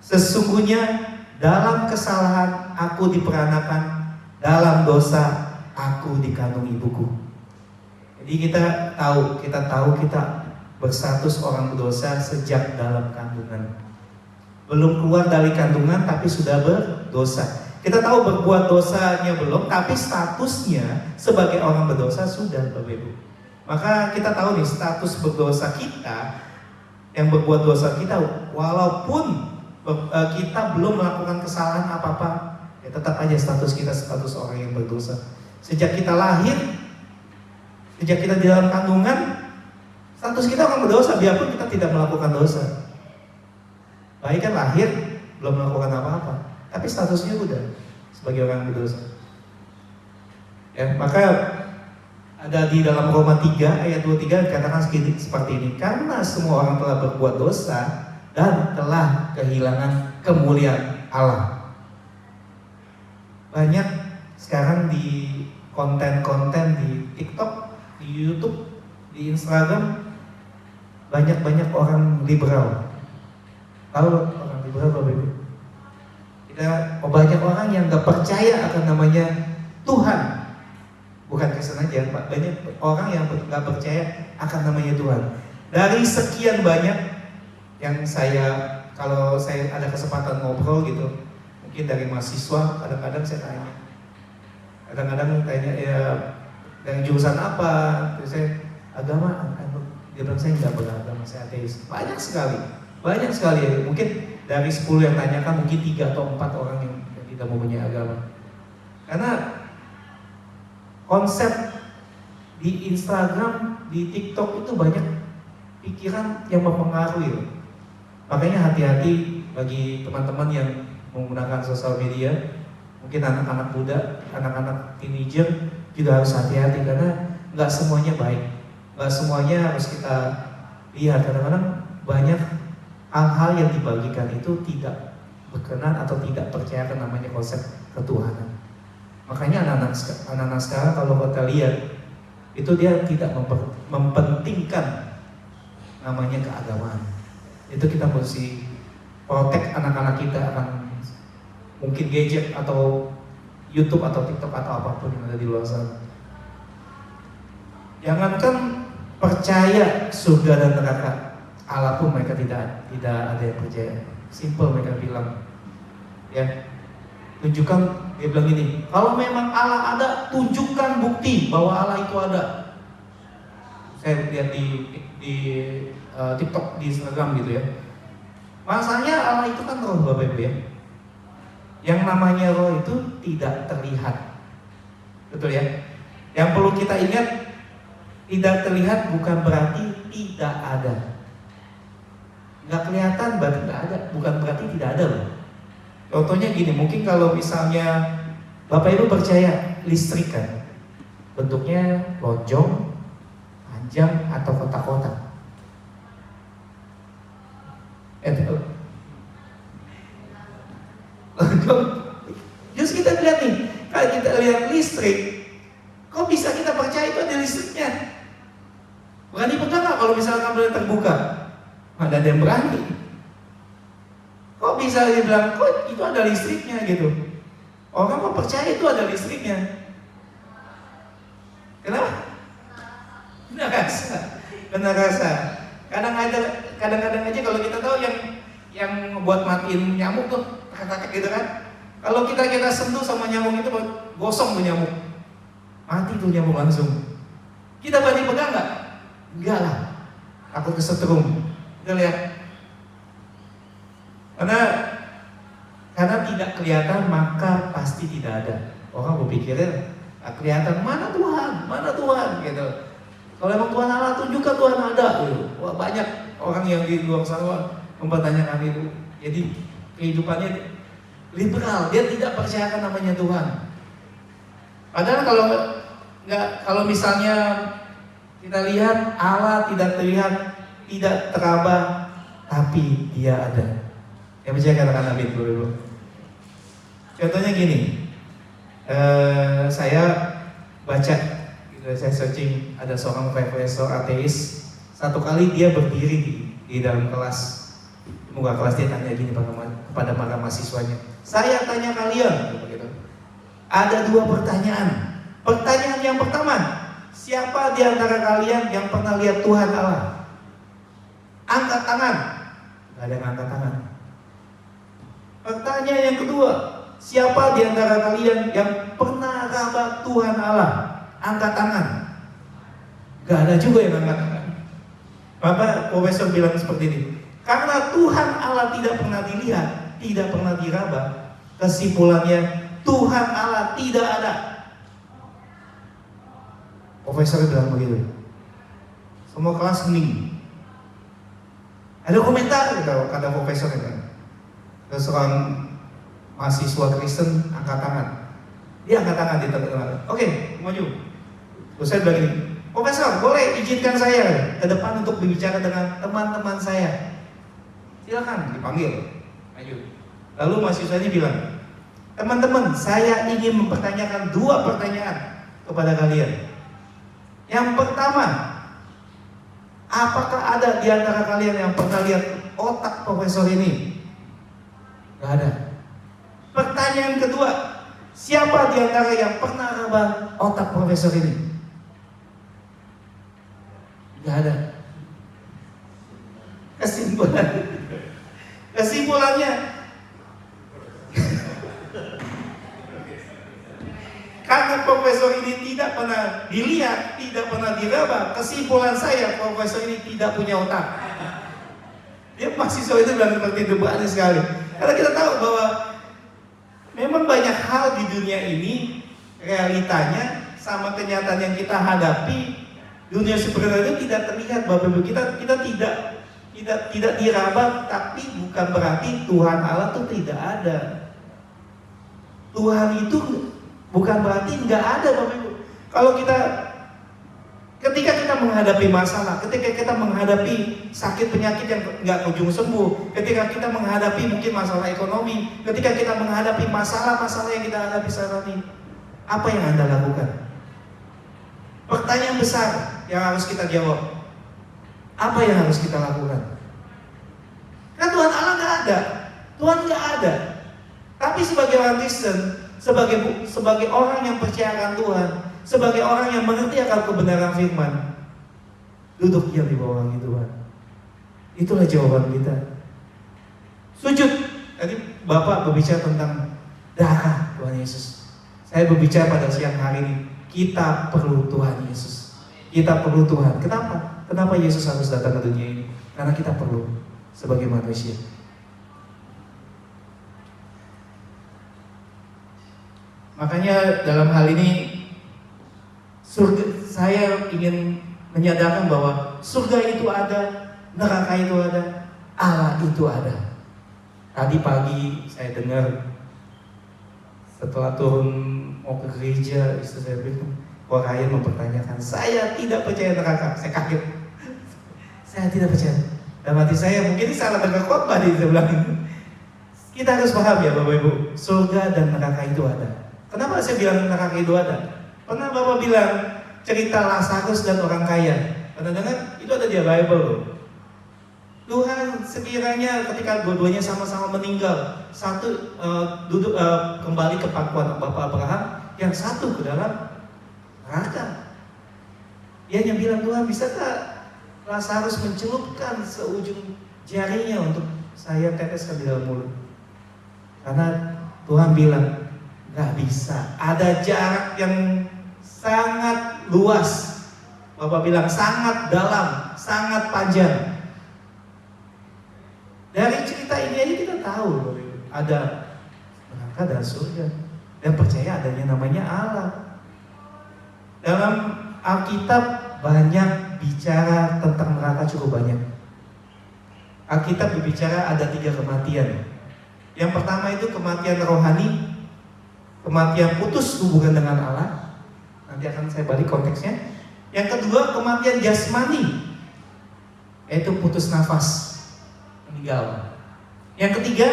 sesungguhnya dalam kesalahan aku diperanakan, dalam dosa aku dikandung ibuku. Jadi kita tahu kita berstatus orang berdosa sejak dalam kandungan. Belum keluar dari kandungan tapi sudah berdosa. Kita tahu berbuat dosanya belum, tapi statusnya sebagai orang berdosa sudah, Bapak Ibu. Maka kita tahu nih status berdosa kita, yang berbuat dosa kita, walaupun kita belum melakukan kesalahan apa-apa, ya tetap aja status kita status orang yang berdosa. Sejak kita lahir, sejak kita di dalam kandungan, status kita orang berdosa, biarpun kita tidak melakukan dosa. Baik kan lahir, belum melakukan apa-apa, tapi statusnya udah sebagai orang yang berdosa. Ya, maka ada di dalam Roma 3 ayat 23 dikatakan seperti ini, karena semua orang telah berbuat dosa dan telah kehilangan kemuliaan Allah. Banyak sekarang di konten-konten di TikTok, di YouTube, di Instagram, banyak orang liberal. Tahu orang liberal Bapak Ibu? Banyak orang yang gak percaya akan namanya Tuhan. Bukan Kristen aja, banyak orang yang gak percaya akan namanya Tuhan. Dari sekian banyak yang kalau saya ada kesempatan ngobrol gitu, mungkin dari mahasiswa, kadang-kadang saya tanya, ya dari jurusan apa, terus saya agama, dia bilang saya nggak beragama, saya ateis. Banyak sekali, mungkin dari 10 yang tanyakan mungkin 3 atau 4 orang yang tidak mempunyai agama. Karena konsep di Instagram, di TikTok itu banyak pikiran yang mempengaruhi. Makanya hati-hati bagi teman-teman yang menggunakan sosial media, mungkin anak-anak muda, anak-anak teenager juga harus hati-hati karena nggak semuanya baik, nggak semuanya harus kita lihat. Kadang-kadang banyak hal-hal yang dibagikan itu tidak berkenan atau tidak percaya ke namanya konsep ketuhanan. Makanya anak-anak sekarang kalau kita lihat itu dia tidak mempentingkan namanya keagamaan. Itu kita mesti protek anak-anak kita akan mungkin gadget atau YouTube atau TikTok atau apapun yang ada di luar sana. Jangankan percaya surga dan neraka, Allah pun mereka tidak ada yang percaya. Simple mereka bilang, ya tunjukkan, dia bilang gini, kalau memang Allah ada, tunjukkan bukti bahwa Allah itu ada. Saya lihat di TikTok, di Instagram gitu ya. Masanya Allah itu kan roh Bapak Ibu ya. Yang namanya roh itu tidak terlihat, betul ya. Yang perlu kita ingat, tidak terlihat bukan berarti tidak ada. Nggak kelihatan berarti nggak ada, bukan berarti tidak ada loh. Contohnya gini, mungkin kalau misalnya Bapak Ibu percaya listrik kan bentuknya lonjong, panjang atau kotak-kotak. Lonjong. Terus kita lihat nih, kalau kita lihat listrik, kok bisa kita percaya itu ada listriknya? Berani pegang nggak kalau misalnya kabelnya terbuka? Ada yang berani. Kok bisa dia bilang, kok itu ada listriknya gitu? Orang mau percaya itu ada listriknya. Kenapa? Benar rasa. Kadang-kadang aja kalau kita tahu yang buat matiin nyamuk tuh kakak gitu kan. Kalau kita sentuh sama nyamuk itu gosong tuh nyamuk, mati tuh nyamuk langsung. Kita berani pegang nggak? Enggak lah, takut kesetrum. Kita lihat. Karena tidak kelihatan maka pasti tidak ada. Orang berpikirnya kelihatan, mana Tuhan gitu. Kalau emang Tuhan Allah, tunjukkan Tuhan ada gitu. Wah, banyak orang yang di luar sana mempertanyakan itu. Jadi kehidupannya liberal, dia tidak percayakan namanya Tuhan. Padahal kalau misalnya kita lihat Allah tidak terlihat, tidak teraba, tapi dia ada. Yang percaya katakan amin dulu. Contohnya gini, saya baca, saya searching, ada seorang profesor ateis. Satu kali dia berdiri di dalam kelas, muka kelas, dia tanya gini kepada para mahasiswanya, saya tanya kalian, gitu. Ada 2 pertanyaan. Pertanyaan yang pertama, siapa di antara kalian yang pernah lihat Tuhan Allah? Angkat tangan. Gak ada yang angkat tangan. Pertanyaan yang kedua, siapa di antara kalian yang pernah raba Tuhan Allah? Angkat tangan. Gak ada juga yang angkat tangan. Bapak profesor bilang seperti ini, karena Tuhan Allah tidak pernah dilihat, tidak pernah diraba, kesimpulannya Tuhan Allah tidak ada. Profesor bilang begitu. Semua kelas hening. Ada komentar kata profesor kan. Terus seorang mahasiswa Kristen angkat tangan. Dia angkat tangan di tengah-tengah. Oke, maju. Terus saya bilang ini, Profesor, boleh izinkan saya ke depan untuk berbicara dengan teman-teman saya. Silakan, dipanggil. Maju. Lalu mahasiswa ini bilang, teman-teman, saya ingin mempertanyakan 2 pertanyaan kepada kalian. Yang pertama, apakah ada di antara kalian yang pernah lihat otak profesor ini? Gak ada. Pertanyaan kedua, siapa di antara yang pernah raba otak profesor ini? Gak ada. Kesimpulannya karena profesor ini tidak pernah dilihat, tidak pernah diraba, kesimpulan saya profesor ini tidak punya otak. Dia mahasiswa itu bilang seperti itu, banyak sekali. Karena kita tahu bahwa memang banyak hal di dunia ini realitanya sama kenyataan yang kita hadapi. Dunia sebenarnya tidak terlihat, Bapak Ibu. Kita tidak diraba, tapi bukan berarti Tuhan Allah itu tidak ada. Tuhan itu bukan berarti nggak ada, Bapak Ibu. Kalau ketika kita menghadapi masalah, ketika kita menghadapi sakit penyakit yang nggak ujung sembuh, ketika kita menghadapi mungkin masalah ekonomi, ketika kita menghadapi masalah-masalah yang kita hadapi saat ini, apa yang Anda lakukan? Pertanyaan besar yang harus kita jawab, apa yang harus kita lakukan? Kan Tuhan Allah nggak ada, Tuhan nggak ada. Tapi sebagai orang Kristen, sebagai orang yang percaya akan Tuhan, sebagai orang yang mengerti akan kebenaran firman, duduk diam di bawah kaki Tuhan. Itulah jawaban kita. Sujud. Tadi Bapak berbicara tentang darah Tuhan Yesus. Saya berbicara pada siang hari ini, kita perlu Tuhan Yesus. Kita perlu Tuhan. Kenapa? Kenapa Yesus harus datang ke dunia ini? Karena kita perlu sebagai manusia. Makanya dalam hal ini saya ingin menyadarkan bahwa surga itu ada, neraka itu ada, Allah itu ada. Tadi pagi saya dengar setelah turun mau ke gereja, istri saya bilang, Ryan mempertanyakan, saya tidak percaya neraka. Saya kaget. Saya tidak percaya. Dalam hati saya, mungkin salah dengar khotbah di sebelah ini. Kita harus paham ya Bapak Ibu, surga dan neraka itu ada. Kenapa saya bilang neraka itu ada? Pernah Bapak bilang cerita Lazarus dan orang kaya. Pernah dengar? Itu ada di Bible loh. Tuhan sekiranya ketika dua-duanya sama-sama meninggal, satu duduk kembali ke pangkuan Bapak Abraham, yang satu ke dalam neraka. Dia yang bilang, Tuhan, bisakah Lazarus mencelupkan seujung jarinya untuk saya teteskan di dalam mulut? Karena Tuhan bilang nggak bisa. Ada jarak yang sangat luas. Bapak bilang sangat dalam, sangat panjang. Dari cerita ini aja kita tahu ada neraka dan surga, dan percaya adanya namanya Allah. Dalam Alkitab banyak bicara tentang neraka, cukup banyak. Alkitab berbicara ada 3 kematian. Yang pertama itu kematian rohani, kematian putus hubungan dengan Allah. Nanti akan saya balik konteksnya. Yang kedua kematian jasmani, yaitu putus nafas, meninggal. Yang ketiga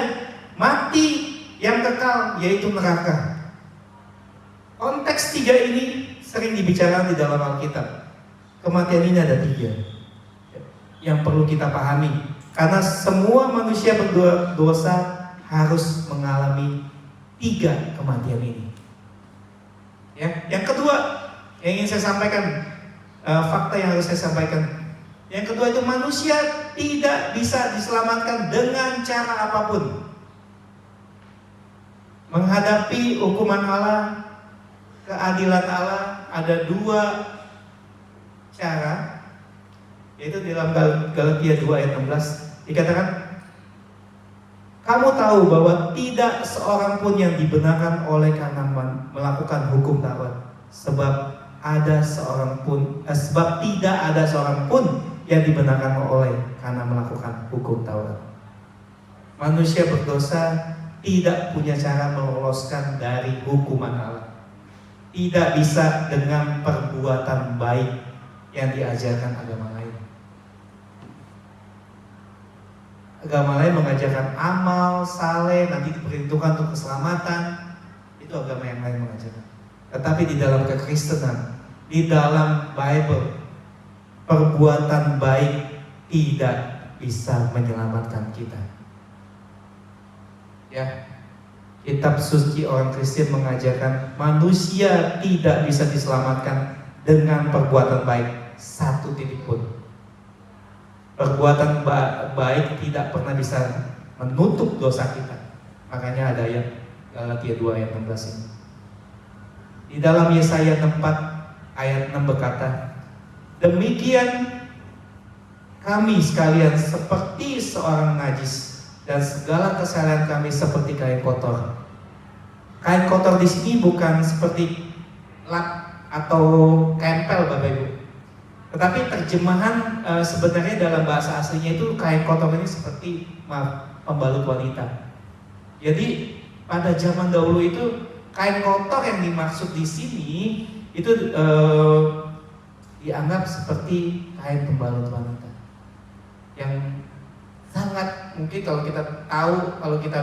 mati yang kekal, yaitu neraka. Konteks 3 ini sering dibicarakan di dalam Alkitab. Kematian ini ada 3 yang perlu kita pahami, karena semua manusia berdosa harus mengalami 3 kematian ini. Ya, yang kedua yang ingin saya sampaikan, fakta yang harus saya sampaikan. Yang kedua itu manusia tidak bisa diselamatkan dengan cara apapun. Menghadapi hukuman Allah, keadilan Allah, ada 2 cara, yaitu di dalam Galatia 2 ayat 16 dikatakan, kamu tahu bahwa tidak seorang pun yang dibenarkan oleh karena melakukan hukum Taurat, sebab tidak ada seorang pun yang dibenarkan oleh karena melakukan hukum Taurat. Manusia berdosa tidak punya cara meloloskan dari hukuman Allah. Tidak bisa dengan perbuatan baik yang diajarkan agama lain. Agama lain mengajarkan amal saleh nanti diperhitungkan untuk keselamatan. Itu agama yang lain mengajarkan. Tetapi di dalam kekristenan, di dalam Bible, perbuatan baik tidak bisa menyelamatkan kita. Ya, kitab suci orang Kristen mengajarkan manusia tidak bisa diselamatkan dengan perbuatan baik satu titik pun. Perbuatan baik tidak pernah bisa menutup dosa kita. Makanya ada ayat Galatia 2 ayat 16 ini. Di dalam Yesaya 4 ayat 6 berkata, demikian kami sekalian seperti seorang najis, dan segala kesalahan kami seperti kain kotor. Kain kotor di sini bukan seperti lap atau kempel, Bapak Ibu. Tetapi terjemahan sebenarnya dalam bahasa aslinya itu kain kotor ini seperti pembalut wanita. Jadi pada zaman dahulu itu kain kotor yang dimaksud di sini itu dianggap seperti kain pembalut wanita. Yang sangat mungkin kalau kita tahu, kalau kita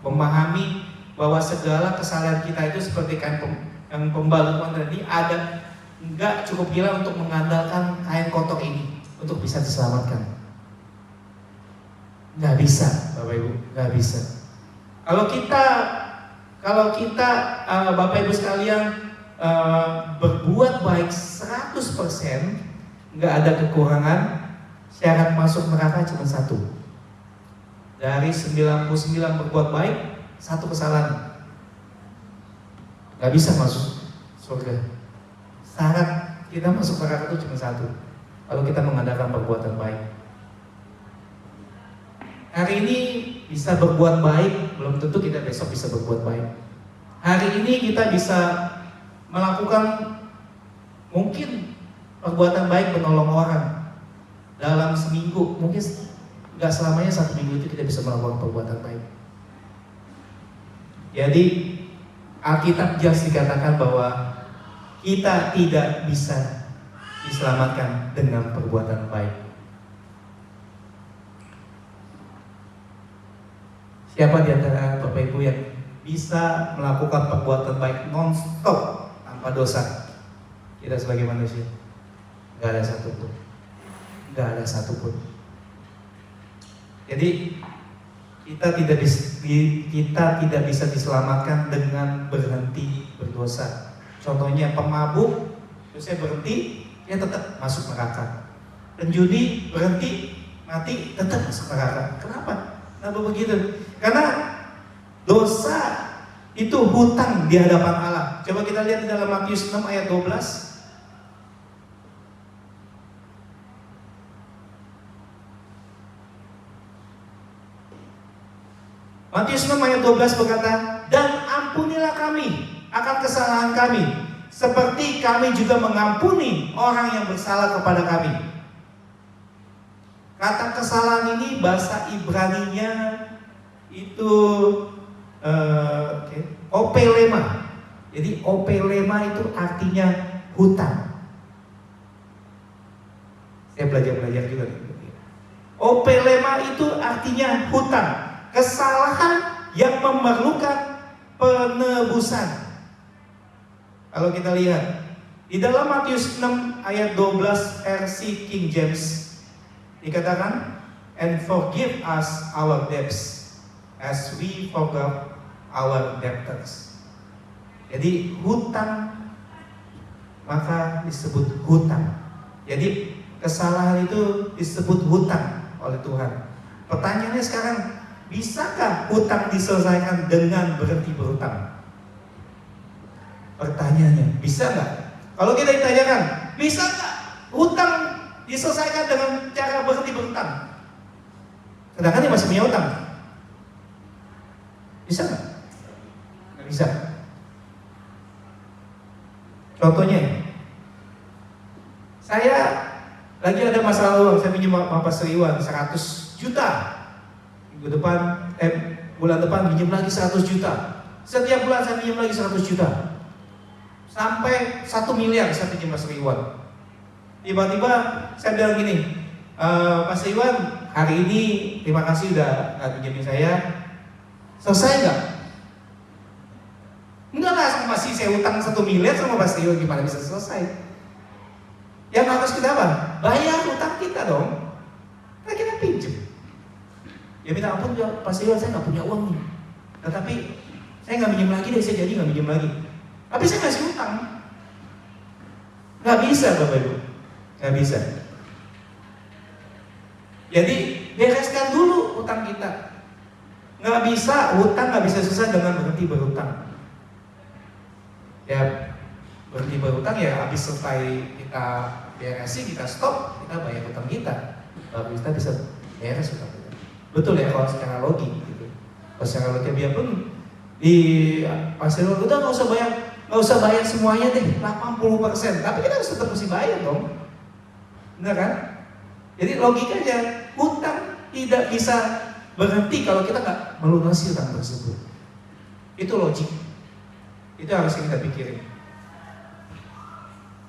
memahami bahwa segala kesalahan kita itu seperti kain yang pembalut wanita ini ada, nggak cukup gila untuk mengandalkan kain kotor ini untuk bisa diselamatkan. Nggak bisa, Bapak Ibu, nggak bisa. Kalau kita Bapak Ibu sekalian berbuat baik 100%, nggak ada kekurangan. Syarat masuk neraka cuma satu. Dari 99 berbuat baik, satu kesalahan, nggak bisa masuk surga. Syarat kita masuk neraka itu cuma satu, kalau kita mengadakan perbuatan baik. Hari ini bisa berbuat baik, belum tentu kita besok bisa berbuat baik. Hari ini kita bisa melakukan mungkin perbuatan baik, menolong orang dalam seminggu, mungkin nggak selamanya satu minggu itu kita bisa melakukan perbuatan baik. Jadi Alkitab jelas dikatakan bahwa kita tidak bisa diselamatkan dengan perbuatan baik. Siapa di antara Bapak Ibu yang bisa melakukan perbuatan baik non-stop tanpa dosa? Kita sebagai manusia, nggak ada satupun. Nggak ada satupun. Jadi kita tidak bisa diselamatkan dengan berhenti berdosa. Contohnya pemabuk, terusnya berhenti, dia tetap masuk neraka. Penjudi berhenti, mati, tetap masuk neraka. Kenapa begitu? Karena dosa itu hutang di hadapan Allah. Coba kita lihat di dalam Matius 6 ayat 12. Matius 6 ayat 12 berkata, dan ampunilah kami akan kesalahan kami, seperti kami juga mengampuni orang yang bersalah kepada kami. Kata kesalahan ini bahasa Ibraninya itu opelema. Jadi opelema itu artinya hutang. Saya belajar juga. Opelema itu artinya hutang, kesalahan yang memerlukan penebusan. Kalau kita lihat di dalam Matius 6 ayat 12 versi King James dikatakan, and forgive us our debts as we forgive our debtors. Jadi hutang maka disebut hutang. Jadi kesalahan itu disebut hutang oleh Tuhan. Pertanyaannya sekarang, bisakah hutang diselesaikan dengan berhenti berhutang? Pertanyaannya, bisa nggak? Kalau kita ditanyakan, Bisa nggak hutang diselesaikan dengan cara berhenti berhutang? Sedangkan dia masih punya hutang. Bisa nggak? Nggak bisa. Contohnya, saya lagi ada masalah uang, saya pinjam sama Pastor Iwan 100 juta. Bulan depan pinjam lagi 100 juta. Setiap bulan saya pinjam lagi 100 juta. Sampai 1 miliar saya pinjam Pastor Iwan. Tiba-tiba saya bilang gini, Pastor Iwan, hari ini terima kasih udah nggak pinjamin saya. Selesai nggak? Enggak lah, masih saya utang 1 miliar sama Pastor Iwan, gimana bisa selesai? Yang harus kita apa? Bayar utang kita dong. Nah, kita pinjam. Ya minta ampun ya, Pastor Iwan, saya nggak punya uang nih. Tetapi saya nggak minjem lagi deh, saya jadi nggak minjem lagi. Tapi saya ngasih utang. Nggak bisa Bapak Ibu, nggak bisa. Jadi bereskan dulu utang kita. Nggak bisa, utang nggak bisa selesai dengan berhenti berhutang. Ya berhenti berhutang ya habis selesai kita beresin, kita stop, kita bayar utang kita. Baru kita bisa beres utang kita. Betul ya kalau secara logik gitu. Kalau secara logik biarpun di pasir udah nggak usah bayar semuanya deh 80%, tapi kita harus tetap mesti bayar dong. Benar kan? Jadi logikanya hutang tidak bisa berhenti kalau kita nggak melunasi hutang tersebut. Itu logik. Itu harus kita pikirin.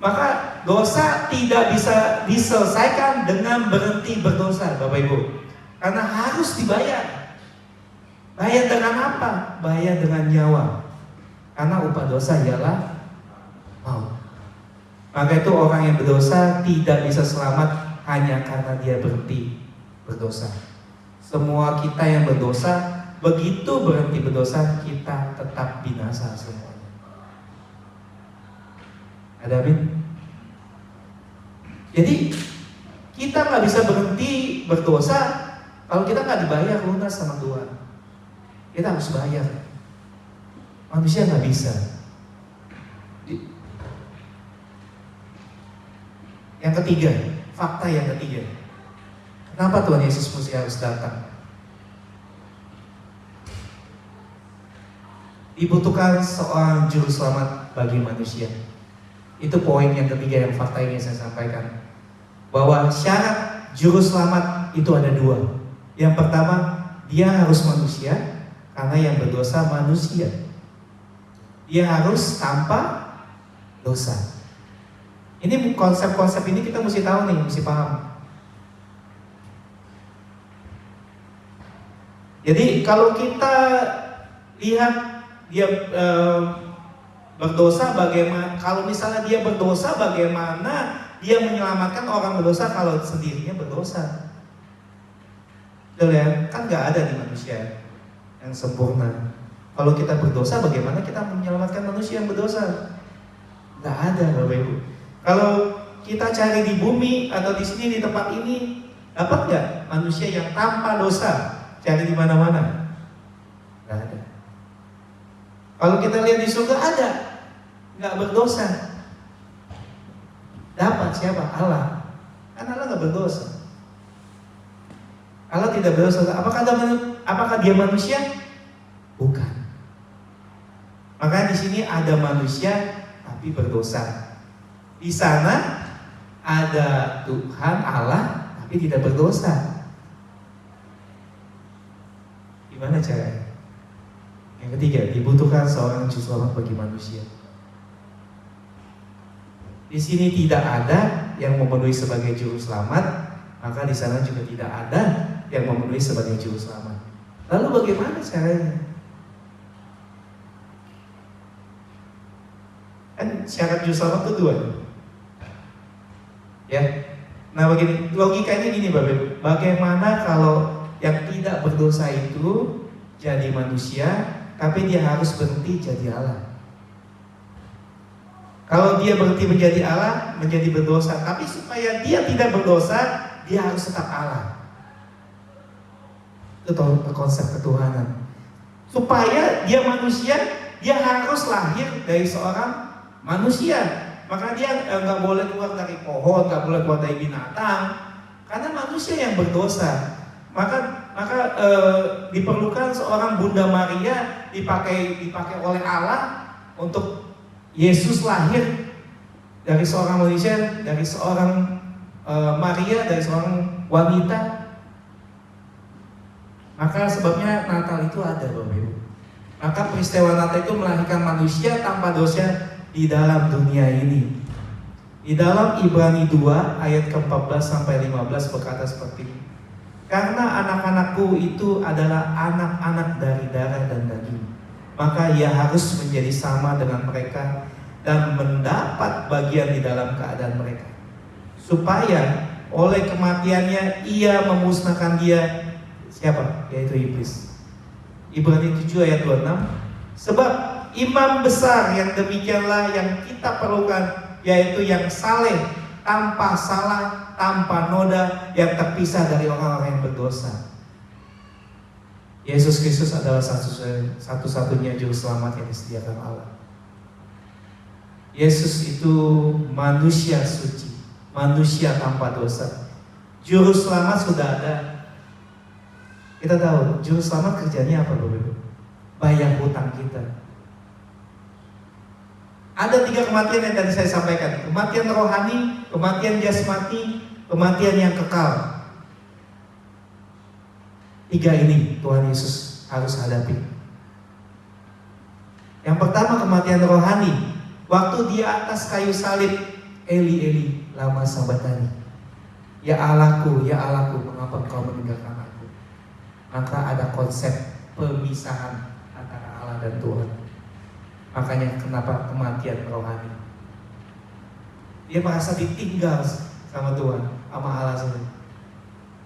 Maka dosa tidak bisa diselesaikan dengan berhenti berdosa, Bapak Ibu. Karena harus dibayar. Bayar dengan apa? Bayar dengan nyawa. Karena upah dosa ialah maut. Maka itu orang yang berdosa tidak bisa selamat hanya karena dia berhenti berdosa. Semua kita yang berdosa, begitu berhenti berdosa, kita tetap binasa semuanya. Ada amin? Jadi kita nggak bisa berhenti berdosa kalau kita nggak dibayar lunas sama Tuhan. Kita harus bayar. Manusia nggak bisa. Yang ketiga, fakta yang ketiga. Kenapa Tuhan Yesus mesti harus datang? Dibutuhkan seorang juru selamat bagi manusia. Itu poin yang ketiga yang fakta yang saya sampaikan. Bahwa syarat juru selamat itu ada dua. Yang pertama, dia harus manusia, karena yang berdosa manusia. Dia harus tanpa dosa. Ini konsep-konsep ini kita mesti tahu nih, mesti paham. Jadi kalau kita lihat dia berdosa, bagaimana? Kalau misalnya dia berdosa, bagaimana dia menyelamatkan orang berdosa kalau sendirinya berdosa? Betul ya? Kan nggak ada di manusia yang sempurna. Kalau kita berdosa, bagaimana kita menyelamatkan manusia yang berdosa? Nggak ada, Bapak Ibu. Kalau kita cari di bumi atau di sini di tempat ini, dapat nggak manusia yang tanpa dosa? Cari di mana-mana? Nggak ada. Kalau kita lihat di surga ada, nggak berdosa. Dapat siapa? Allah. Karena Allah nggak berdosa. Allah tidak berdosa. Apakah dia manusia? Bukan. Makanya di sini ada manusia tapi berdosa. Di sana ada Tuhan Allah tapi tidak berdosa. Gimana caranya? Yang ketiga, dibutuhkan seorang juru selamat bagi manusia. Di sini tidak ada yang memenuhi sebagai juru selamat, maka di sana juga tidak ada yang memenuhi sebagai juru selamat. Lalu bagaimana caranya? Kan syarat juru selamat itu dua. Ya. Nah, begini, logikanya gini Bapak Ibu. Bagaimana kalau yang tidak berdosa itu jadi manusia, tapi dia harus berhenti jadi Allah? Kalau dia berhenti menjadi Allah, menjadi berdosa, tapi supaya dia tidak berdosa, dia harus tetap Allah. Itu konsep ketuhanan. Supaya dia manusia, dia harus lahir dari seorang manusia. Maka dia nggak boleh keluar dari pohon, nggak boleh keluar dari binatang, karena manusia yang berdosa. Maka diperlukan seorang Bunda Maria dipakai oleh Allah untuk Yesus lahir dari seorang manusia, dari seorang Maria, dari seorang wanita. Maka sebabnya Natal itu ada, Bapak Ibu. Maka peristiwa Natal itu melahirkan manusia tanpa dosa di dalam dunia ini. Di dalam Ibrani 2 ayat ke-14 sampai 15 berkata seperti ini. Karena anak-anakku itu adalah anak-anak dari darah dan daging, maka ia harus menjadi sama dengan mereka dan mendapat bagian di dalam keadaan mereka, supaya oleh kematiannya ia memusnahkan dia, siapa? Yaitu iblis. Ibrani 7 ayat 26. Sebab imam besar yang demikianlah yang kita perlukan, yaitu yang saleh, tanpa salah, tanpa noda, yang terpisah dari orang-orang yang berdosa. Yesus Kristus adalah satu-satunya juru selamat yang disediakan Allah. Yesus itu manusia suci, manusia tanpa dosa. Juru selamat sudah ada. Kita tahu juru selamat kerjanya apa, Bapak? Bayar hutang kita. Ada 3 kematian yang tadi saya sampaikan. Kematian rohani, kematian jasmani, kematian yang kekal. 3 ini Tuhan Yesus harus hadapi. Yang pertama kematian rohani. Waktu di atas kayu salib, Eli Eli lama sabachthani. Ya Allahku, mengapa kau meninggalkan aku? Maka ada konsep pemisahan antara Allah dan Tuhan. Makanya kenapa kematian rohani? Dia merasa ditinggal sama Tuhan, sama Allah sendiri.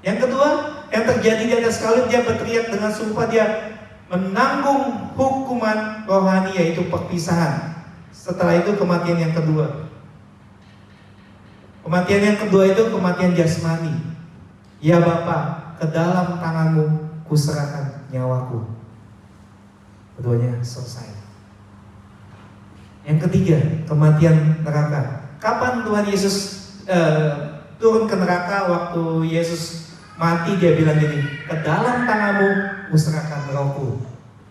Yang kedua, yang terjadi di atas salib, dia berteriak dengan sumpah, dia menanggung hukuman rohani, yaitu perpisahan. Setelah itu kematian yang kedua. Kematian yang kedua itu kematian jasmani. Ya Bapa, ke dalam tanganmu kuserahkan nyawaku. Keduanya selesai. Yang ketiga, kematian neraka. Kapan Tuhan Yesus turun ke neraka? Waktu Yesus mati, dia bilang gini, ke dalam tanganmu kuserahkan rohku.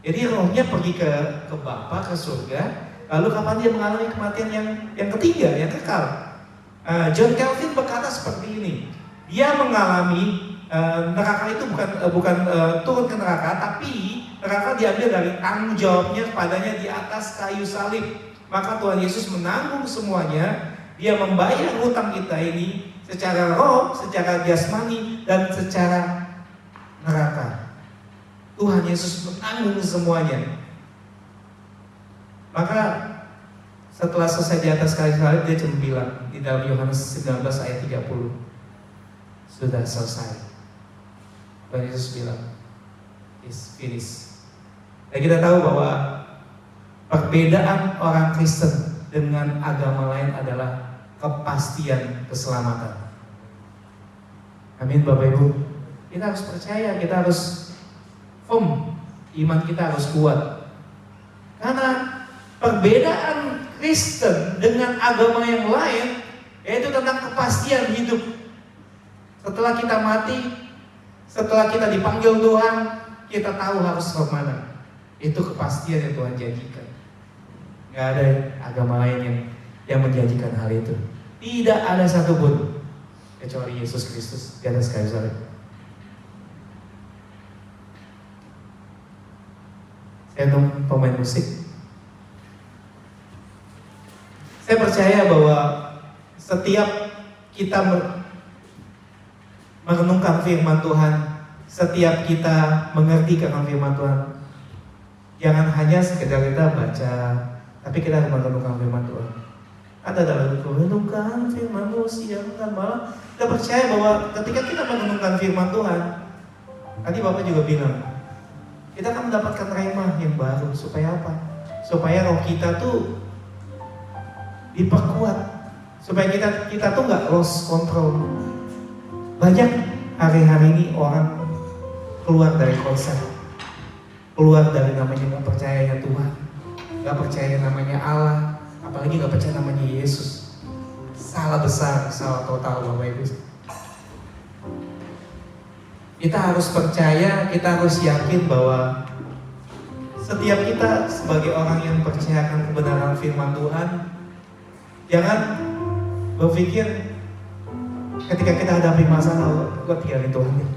Jadi rohnya pergi ke Bapa, ke surga. Lalu kapan dia mengalami kematian yang ketiga, yang kekal? John Calvin berkata seperti ini. Dia mengalami neraka itu bukan turun ke neraka, tapi neraka diambil dari tanggung jawabnya padanya di atas kayu salib. Maka Tuhan Yesus menanggung semuanya. Dia membayar hutang kita ini secara roh, secara jasmani, dan secara neraka. Tuhan Yesus menanggung semuanya. Maka setelah selesai di atas kayu salib, dia cuma bilang di dalam Yohanes 19 ayat 30, sudah selesai. Tuhan Yesus bilang, it's finished. Dan kita tahu bahwa perbedaan orang Kristen dengan agama lain adalah kepastian keselamatan. Amin, Bapak Ibu. Kita harus percaya, kita harus firm, iman kita harus kuat. Karena perbedaan Kristen dengan agama yang lain yaitu tentang kepastian hidup. Setelah kita mati, setelah kita dipanggil Tuhan, kita tahu harus kemana. Itu kepastian yang Tuhan janjikan. Gak ada agama lain yang menjanjikan hal itu. Tidak ada satupun kecuali Yesus Kristus di atas kayu salib. Saya pemain musik. Saya percaya bahwa setiap kita merenungkan firman Tuhan, setiap kita mengerti akan firman Tuhan, jangan hanya sekedar kita baca, tapi kita harus merenungkan firman Tuhan. Ada dalam merenungkan firman-Mu siang dan malam. Kita percaya bahwa ketika kita merenungkan firman Tuhan, tadi Bapak juga bilang, kita akan mendapatkan rhema yang baru. Supaya apa? Supaya roh kita tuh diperkuat, supaya kita tuh nggak lost control. Banyak hari-hari ini orang keluar dari konsep, keluar dari namanya nggak percayanya Tuhan, nggak percaya namanya Allah, apalagi nggak percaya namanya Yesus. salah besar, salah total Bapak Ibu. Kita harus percaya, kita harus yakin bahwa setiap kita sebagai orang yang percaya akan kebenaran firman Tuhan, jangan berpikir ketika kita hadapi masalah, gue tinggalin Tuhan nih.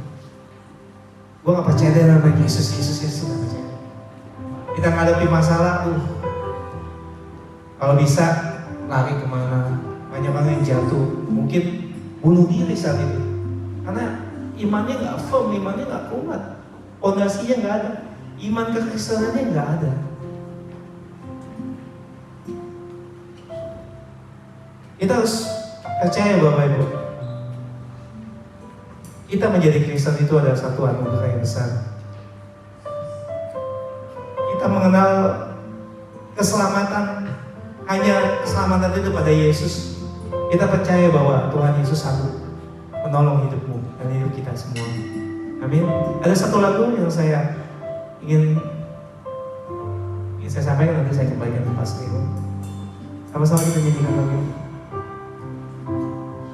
Gue gak percaya dengan Yesus gak percaya. Kita menghadapi masalah, kalau bisa lari kemana, banyak orang yang jatuh, mungkin bunuh diri saat itu, karena imannya gak firm, imannya gak kuat, fondasinya gak ada, iman kekristenannya gak ada. Kita harus percaya Bapak Ibu, kita menjadi Kristen itu adalah satu anugerah yang besar. Kita mengenal keselamatan, hanya keselamatan itu pada Yesus. Kita percaya bahwa Tuhan Yesus sanggup menolong hidupmu dan hidup kita semua. Amin. Ada satu lagu yang saya ingin saya sampaikan, nanti saya kembalikan ke Pastor Ibu. Sama-sama kita nyanyikan lagu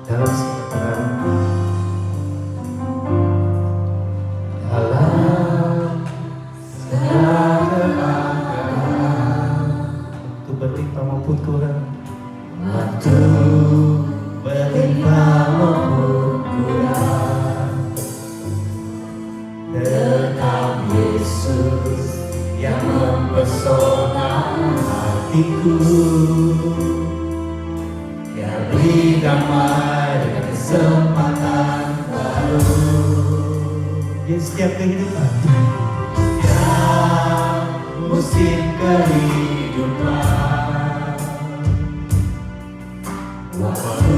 dalam segala waktu berlimpah maupun kurang, waktu berlimpah maupun kurang, tetap Yesus yang mempesona hatiku. Dia beri damai dengan kesempatan baru. Di setiap kehidupan, setiap musim kehidupan, waktu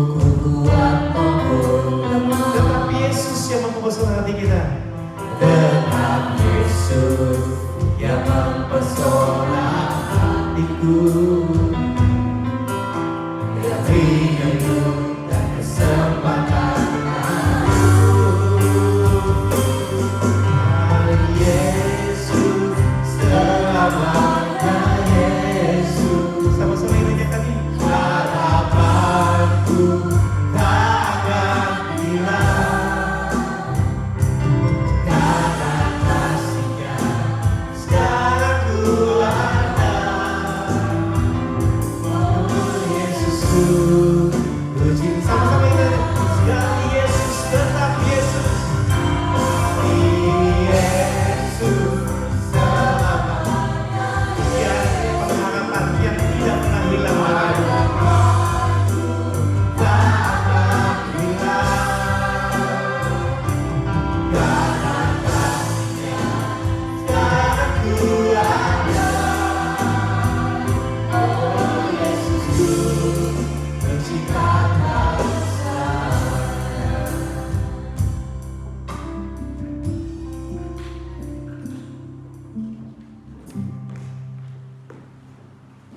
ku kuat maupun lemah, tetap Yesus yang mempesona hati kita. Tetap Yesus yang mempesona hatiku. Dia beri hidup dan kesempatan baru. Yesus selamanya, Yesus. Sama-sama ini tadi. Harapanku tak akan hilang, karena kasih-Nya sekarang ku ada. Oh Yesusku, puji. Sama-sama ini segala Yesus, tetap Yesus. Yesus selamanya, Dia pengharapan yang tidak pernah hilang.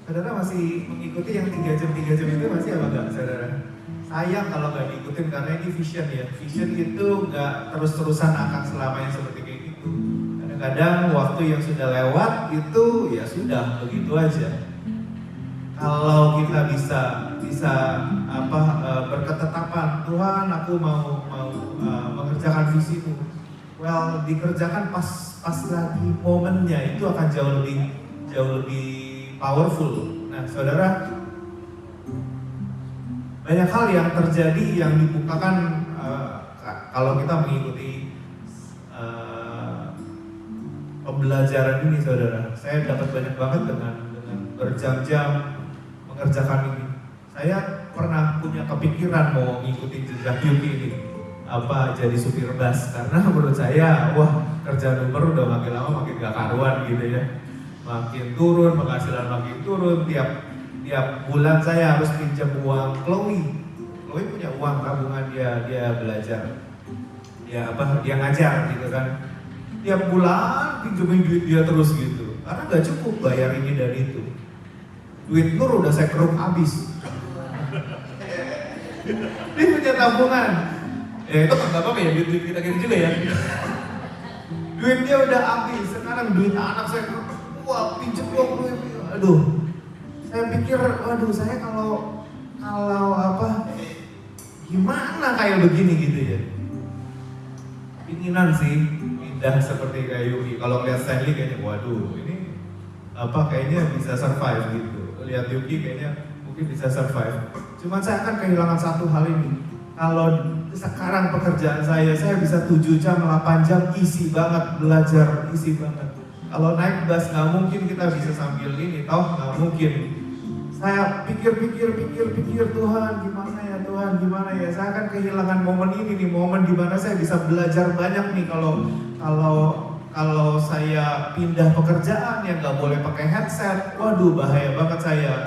Saudara masih mengikuti yang 3 jam itu masih apa enggak, saudara? Sayang kalau nggak diikutin, karena ini vision ya. Vision itu nggak terus-terusan akan selamanya seperti kayak gitu. Kadang-kadang waktu yang sudah lewat itu ya sudah begitu aja. Kalau kita bisa berketetapan, Tuhan aku mau mengerjakan visimu. Well, dikerjakan pas lagi momennya, itu akan jauh lebih powerful. Nah, saudara, banyak hal yang terjadi yang dibukakan kalau kita mengikuti pembelajaran ini, saudara. Saya dapat banyak banget dengan berjam-jam mengerjakan ini. Saya pernah punya kepikiran mau mengikuti jejak Yuki ini, jadi supir bus, karena menurut saya, wah, kerjaan Uber udah makin lama makin gak karuan gitu ya. Makin turun, penghasilan makin turun, tiap bulan saya harus pinjam uang Chloe punya uang tabungan, dia belajar, dia ngajar gitu kan, tiap bulan pinjemin duit dia terus gitu, karena nggak cukup bayar ini dan itu. Duit Nur udah saya keruk habis. Dia punya tabungan, itu nggak apa-apa ya, duit kita gini juga ya. Duitnya udah habis, sekarang duit anak saya keruk. Wah, pinjam uang, aduh. Saya pikir, waduh, saya kalau kalau gimana kayak begini gitu ya. Keinginan sih pindah seperti kayak Yuki. Kalau lihat Stanley kayaknya waduh ini kayaknya bisa survive gitu. Lihat Yuki kayaknya mungkin bisa survive. Cuman saya akan kehilangan satu hal ini. Kalau sekarang pekerjaan saya bisa 7 jam, 8 jam isi banget belajar, isi banget. Kalau naik bus nggak mungkin kita bisa sambil ini, nggak mungkin. Saya pikir Tuhan gimana ya. Saya akan kehilangan momen ini nih, momen di mana saya bisa belajar banyak nih kalau saya pindah pekerjaan yang nggak boleh pakai headset. Waduh bahaya banget saya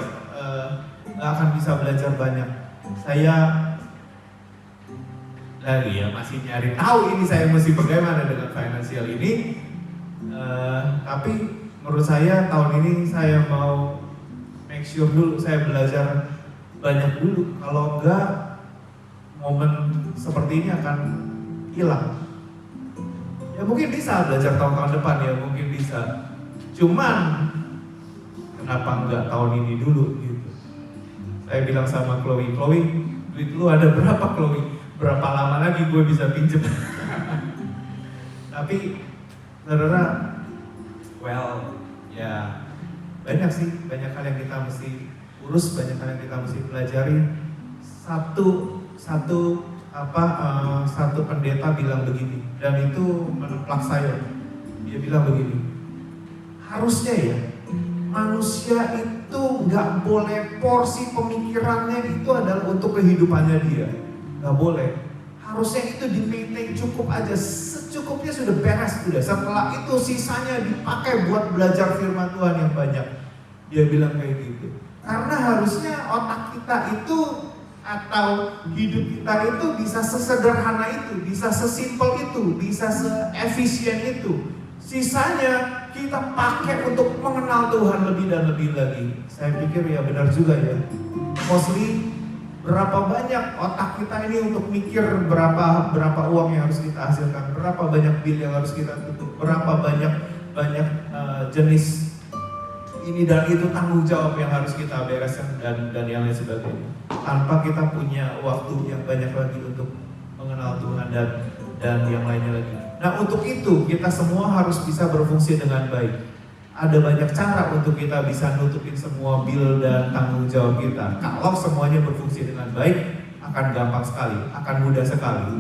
nggak akan bisa belajar banyak. Saya masih nyari tahu ini saya mesti bagaimana dengan finansial ini. Tapi menurut saya tahun ini saya mau make sure dulu saya belajar banyak dulu. Kalau enggak momen seperti ini akan hilang. Ya mungkin bisa belajar tahun-tahun depan ya, mungkin bisa. Cuman kenapa enggak tahun ini dulu gitu. Saya bilang sama Chloe, duit lu ada berapa Chloe? Berapa lama lagi gue bisa pinjem? Tapi saudara, ya banyak hal yang kita mesti urus, banyak hal yang kita mesti pelajari. Satu pendeta bilang begini, dan itu meneprak saya. Dia bilang begini, harusnya ya manusia itu nggak boleh porsi pemikirannya itu adalah untuk kehidupannya dia. Nggak boleh. Harusnya itu di-maintain cukup aja, secukupnya sudah beres sudah. Setelah itu sisanya dipakai buat belajar firman Tuhan yang banyak. Dia bilang kayak gitu. Karena harusnya otak kita itu atau hidup kita itu bisa sesederhana itu, bisa sesimpel itu, bisa seefisien itu. Sisanya kita pakai untuk mengenal Tuhan lebih dan lebih lagi. Saya pikir ya benar juga ya. Mostly berapa banyak otak kita ini untuk mikir berapa uang yang harus kita hasilkan, berapa banyak bill yang harus kita tutup, berapa banyak jenis ini dan itu tanggung jawab yang harus kita bereskan dan yang lain sebagainya. Tanpa kita punya waktu yang banyak lagi untuk mengenal Tuhan dan yang lainnya lagi. Nah untuk itu kita semua harus bisa berfungsi dengan baik. Ada banyak cara untuk kita bisa nutupin semua bill dan tanggung jawab kita. Kalau semuanya berfungsi dengan baik, akan gampang sekali, akan mudah sekali.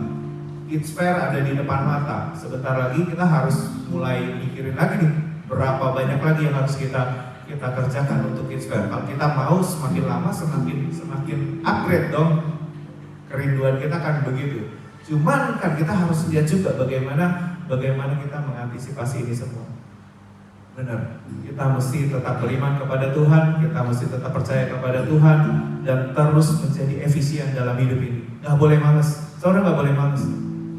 Kids Fair ada di depan mata. Sebentar lagi kita harus mulai mikirin lagi nih, berapa banyak lagi yang harus kita kerjakan untuk Kids Fair. Kalau kita mau semakin lama semakin upgrade dong. Kerinduan kita kan begitu. Cuman kan kita harus lihat juga bagaimana kita mengantisipasi ini semua. Benar, kita mesti tetap beriman kepada Tuhan, kita mesti tetap percaya kepada Tuhan, dan terus menjadi efisien dalam hidup ini. Gak boleh males, saudara gak boleh males.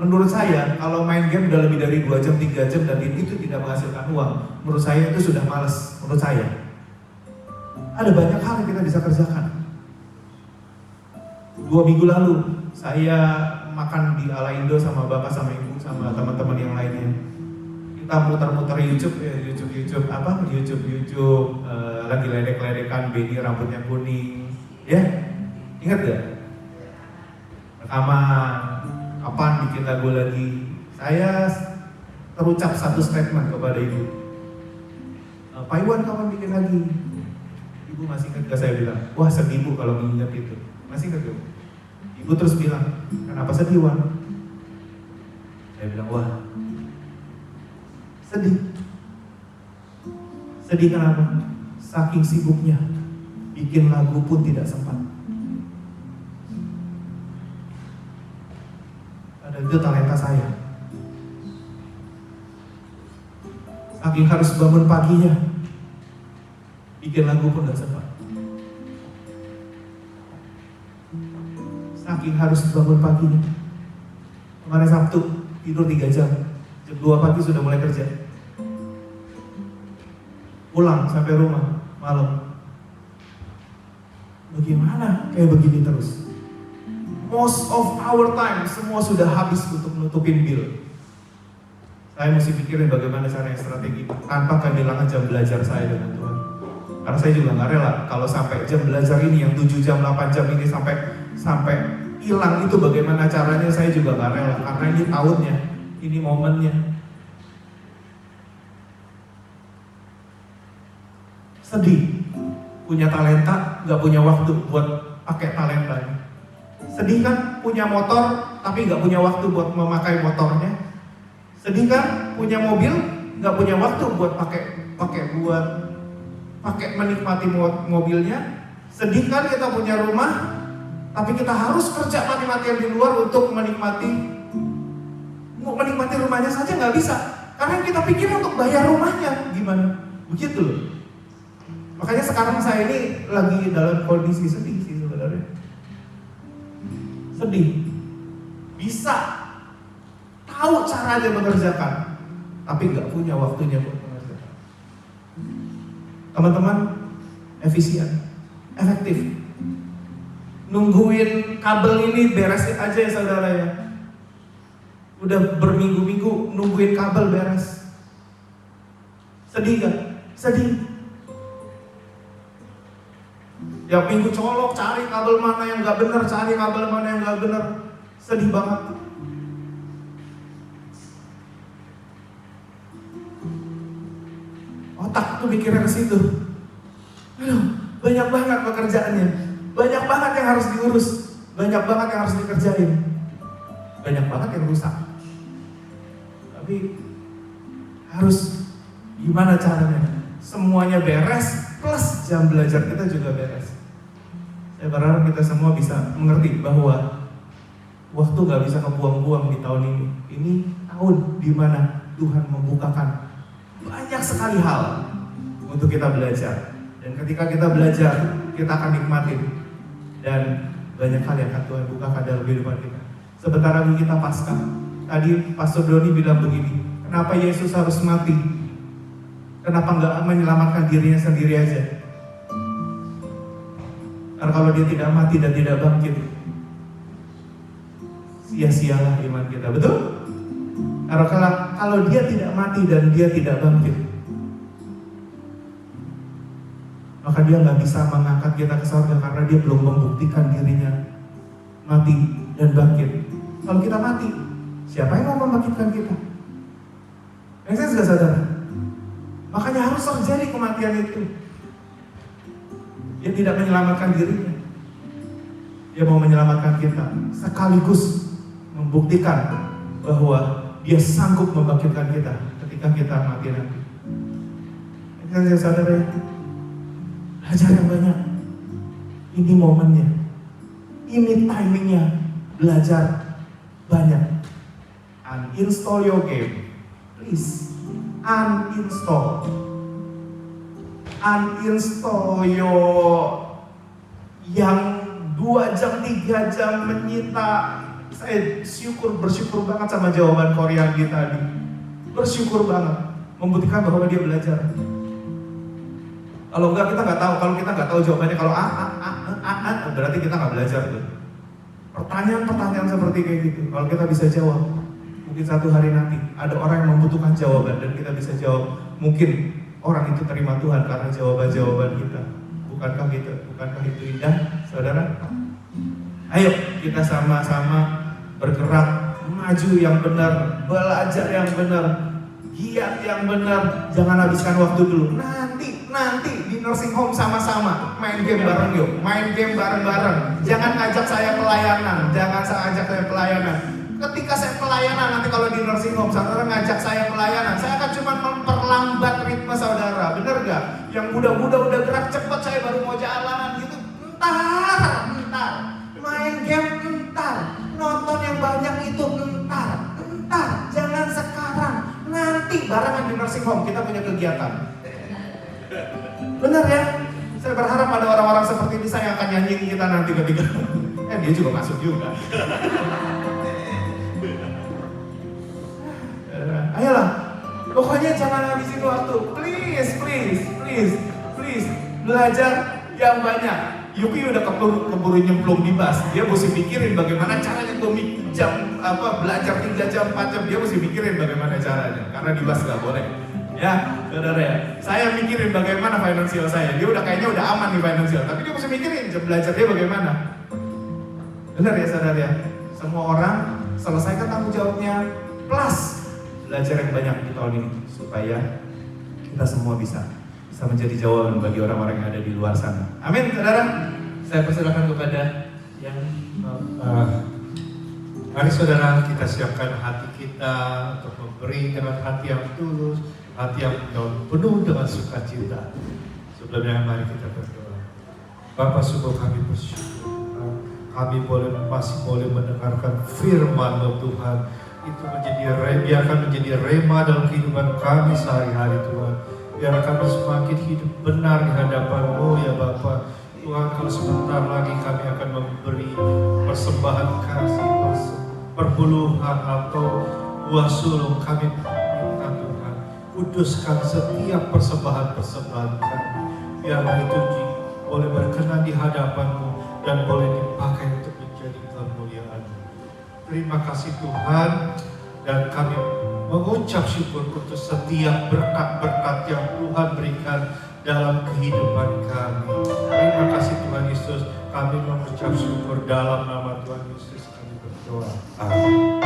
Menurut saya, kalau main game udah lebih dari 2 jam, 3 jam, dan itu tidak menghasilkan uang, menurut saya itu sudah males, menurut saya. Ada banyak hal yang kita bisa kerjakan. 2 minggu lalu, saya makan di Ala Indo sama bapak, sama ibu, sama teman-teman yang lainnya. Kita muter-muter YouTube lagi ledek-ledekan Benny rambutnya kuning, ya ingat gak? Rekaman, kapan bikin lagu lagi? Saya terucap satu statement kepada ibu. Pak Iwan kapan bikin lagi? Ibu masih ingat gak saya bilang? Wah sedih bu kalau mengingat itu. Masih ingat gak? Ibu terus bilang, kenapa sedih Wan? Saya bilang wah sedih kenapa? Saking sibuknya bikin lagu pun tidak sempat. Padahal itu talenta saya. Saking harus bangun paginya bikin lagu pun tidak sempat. Saking harus bangun paginya. Kemarin Sabtu tidur 3 jam. Jam 2 pagi sudah mulai kerja. Pulang sampai rumah malam. Bagaimana kayak begini terus? Most of our time semua sudah habis untuk nutupin bill. Saya mesti pikirin bagaimana cara yang strategi tanpa kehilangan jam belajar saya dengan Tuhan. Karena saya juga nggak rela kalau sampai jam belajar ini yang 7 jam, 8 jam ini sampai hilang, itu bagaimana caranya, saya juga nggak rela. Karena ini tahunnya, ini momennya. Sedih, punya talenta, nggak punya waktu buat pakai talentanya. Sedih kan, punya motor, tapi nggak punya waktu buat memakai motornya. Sedih kan, punya mobil, nggak punya waktu buat pakai menikmati mobilnya. Sedih kan kita punya rumah, tapi kita harus kerja mati-matian di luar untuk menikmati rumahnya saja nggak bisa. Karena yang kita pikir untuk bayar rumahnya gimana, begitu loh. Makanya sekarang saya ini lagi dalam kondisi sedih sih sebenarnya. Sedih, bisa tahu caranya mengerjakan, tapi nggak punya waktunya buat mengerjakan. Teman-teman, efisien, efektif. Nungguin kabel ini beresin aja ya saudara ya. Udah berminggu-minggu nungguin kabel beres. Sedih gak? Sedih. Ya minggu colok cari kabel mana yang gak bener, cari kabel mana yang gak bener. Sedih banget. Otak tuh mikirnya ke situ. Aduh, banyak banget pekerjaannya. Banyak banget yang harus diurus, banyak banget yang harus dikerjain, banyak banget yang rusak. Tapi harus gimana caranya? Semuanya beres, plus jam belajar kita juga beres. Saya berharap kita semua bisa mengerti bahwa waktu gak bisa kebuang-buang di tahun ini. Ini tahun di mana Tuhan membukakan banyak sekali hal untuk kita belajar. Dan ketika kita belajar, kita akan nikmatin. Dan banyak hal yang akan Tuhan bukakan dalam kehidupan kita. Sebentar lagi kita Paskah. Tadi Pastor Doni bilang begini, kenapa Yesus harus mati? Kenapa nggak menyelamatkan dirinya sendiri aja? Karena kalau dia tidak mati dan tidak bangkit, sia-sialah iman kita, betul? Karena kalau dia tidak mati dan dia tidak bangkit, maka dia nggak bisa mengangkat kita ke surga karena dia belum membuktikan dirinya mati dan bangkit. Kalau kita mati, siapa yang mau membangkitkan kita? Yang saya sudah sadar. Makanya harus terjadi kematian itu. Dia tidak menyelamatkan dirinya, dia mau menyelamatkan kita, sekaligus membuktikan bahwa dia sanggup membangkitkan kita ketika kita mati nanti. Yang saya sadar ya, belajar yang banyak. Ini momennya, ini timingnya, belajar banyak. Uninstall your game, please. Uninstall your yang 2 jam 3 jam menyita. Saya bersyukur banget sama jawaban Korean kita tadi. Bersyukur banget, membuktikan bahwa dia belajar. Kalau enggak, kita nggak tahu. Kalau kita nggak tahu jawabannya, kalau berarti kita nggak belajar tuh. Pertanyaan-pertanyaan seperti kayak gitu, kalau kita bisa jawab, mungkin satu hari nanti ada orang yang membutuhkan jawaban dan kita bisa jawab. Mungkin orang itu terima Tuhan karena jawaban-jawaban kita. Bukankah itu indah, saudara? Ayo kita sama-sama bergerak, maju yang benar, belajar yang benar, giat yang benar. Jangan habiskan waktu dulu. Nanti di nursing home sama-sama main game bareng yuk, main game bareng-bareng. Jangan ngajak saya pelayanan, Ketika saya pelayanan nanti kalau di nursing home, saudara ngajak saya pelayanan, saya akan cuma memperlambat ritme saudara, bener gak? Yang muda-muda udah gerak cepet, saya baru mau jalan gitu. Entar, main game entar, nonton yang banyak itu entar, jangan sekarang, nanti barengan di nursing home kita punya kegiatan. Benar ya? Saya berharap ada orang-orang seperti ini, saya akan nyanyiin kita nanti ketika dia juga masuk juga. Ayolah, pokoknya jangan habisin waktu. Please, belajar yang banyak. Yuki udah keburu nyemplung di bus. Dia mesti pikirin bagaimana caranya belajar 3 jam, 4 jam. Dia mesti pikirin bagaimana caranya. Karena di bus gak boleh. Ya, saudara ya. Saya mikirin bagaimana finansial saya. Dia udah kayaknya udah aman di finansial, tapi dia mesti mikirin belajar dia bagaimana. Benar ya saudara ya. Semua orang selesaikan tanggung jawabnya plus belajar yang banyak di tahun ini supaya kita semua bisa menjadi jawaban bagi orang-orang yang ada di luar sana. Amin, saudara. Saya persilakan kepada yang Mari saudara kita siapkan hati kita untuk memberi dengan hati yang tulus, hati yang penuh dengan sukacita. Sebelumnya mari kita berdoa. Bapa sungguh kami bersyukur, kami masih boleh mendengarkan firman Tuhan. Itu biarkan menjadi rema dalam kehidupan kami sehari-hari Tuhan. Biar kami semakin hidup benar di hadapan-Mu ya Bapa. Tuhan, kalau sebentar lagi kami akan memberi persembahan kasih, perpuluhan atau buah sulung, kami minta Tuhan, kuduskan setiap persembahan-persembahan kami. Biarlah itu boleh berkenan di hadapan-Mu dan boleh dipakai untuk menjadi kemuliaan-Mu. Terima kasih Tuhan, dan kami mengucap syukur untuk setiap berkat-berkat yang Tuhan berikan dalam kehidupan kami. Terima kasih Tuhan Yesus, kami mengucap syukur dalam nama Tuhan Yesus kami berdoa. Amin.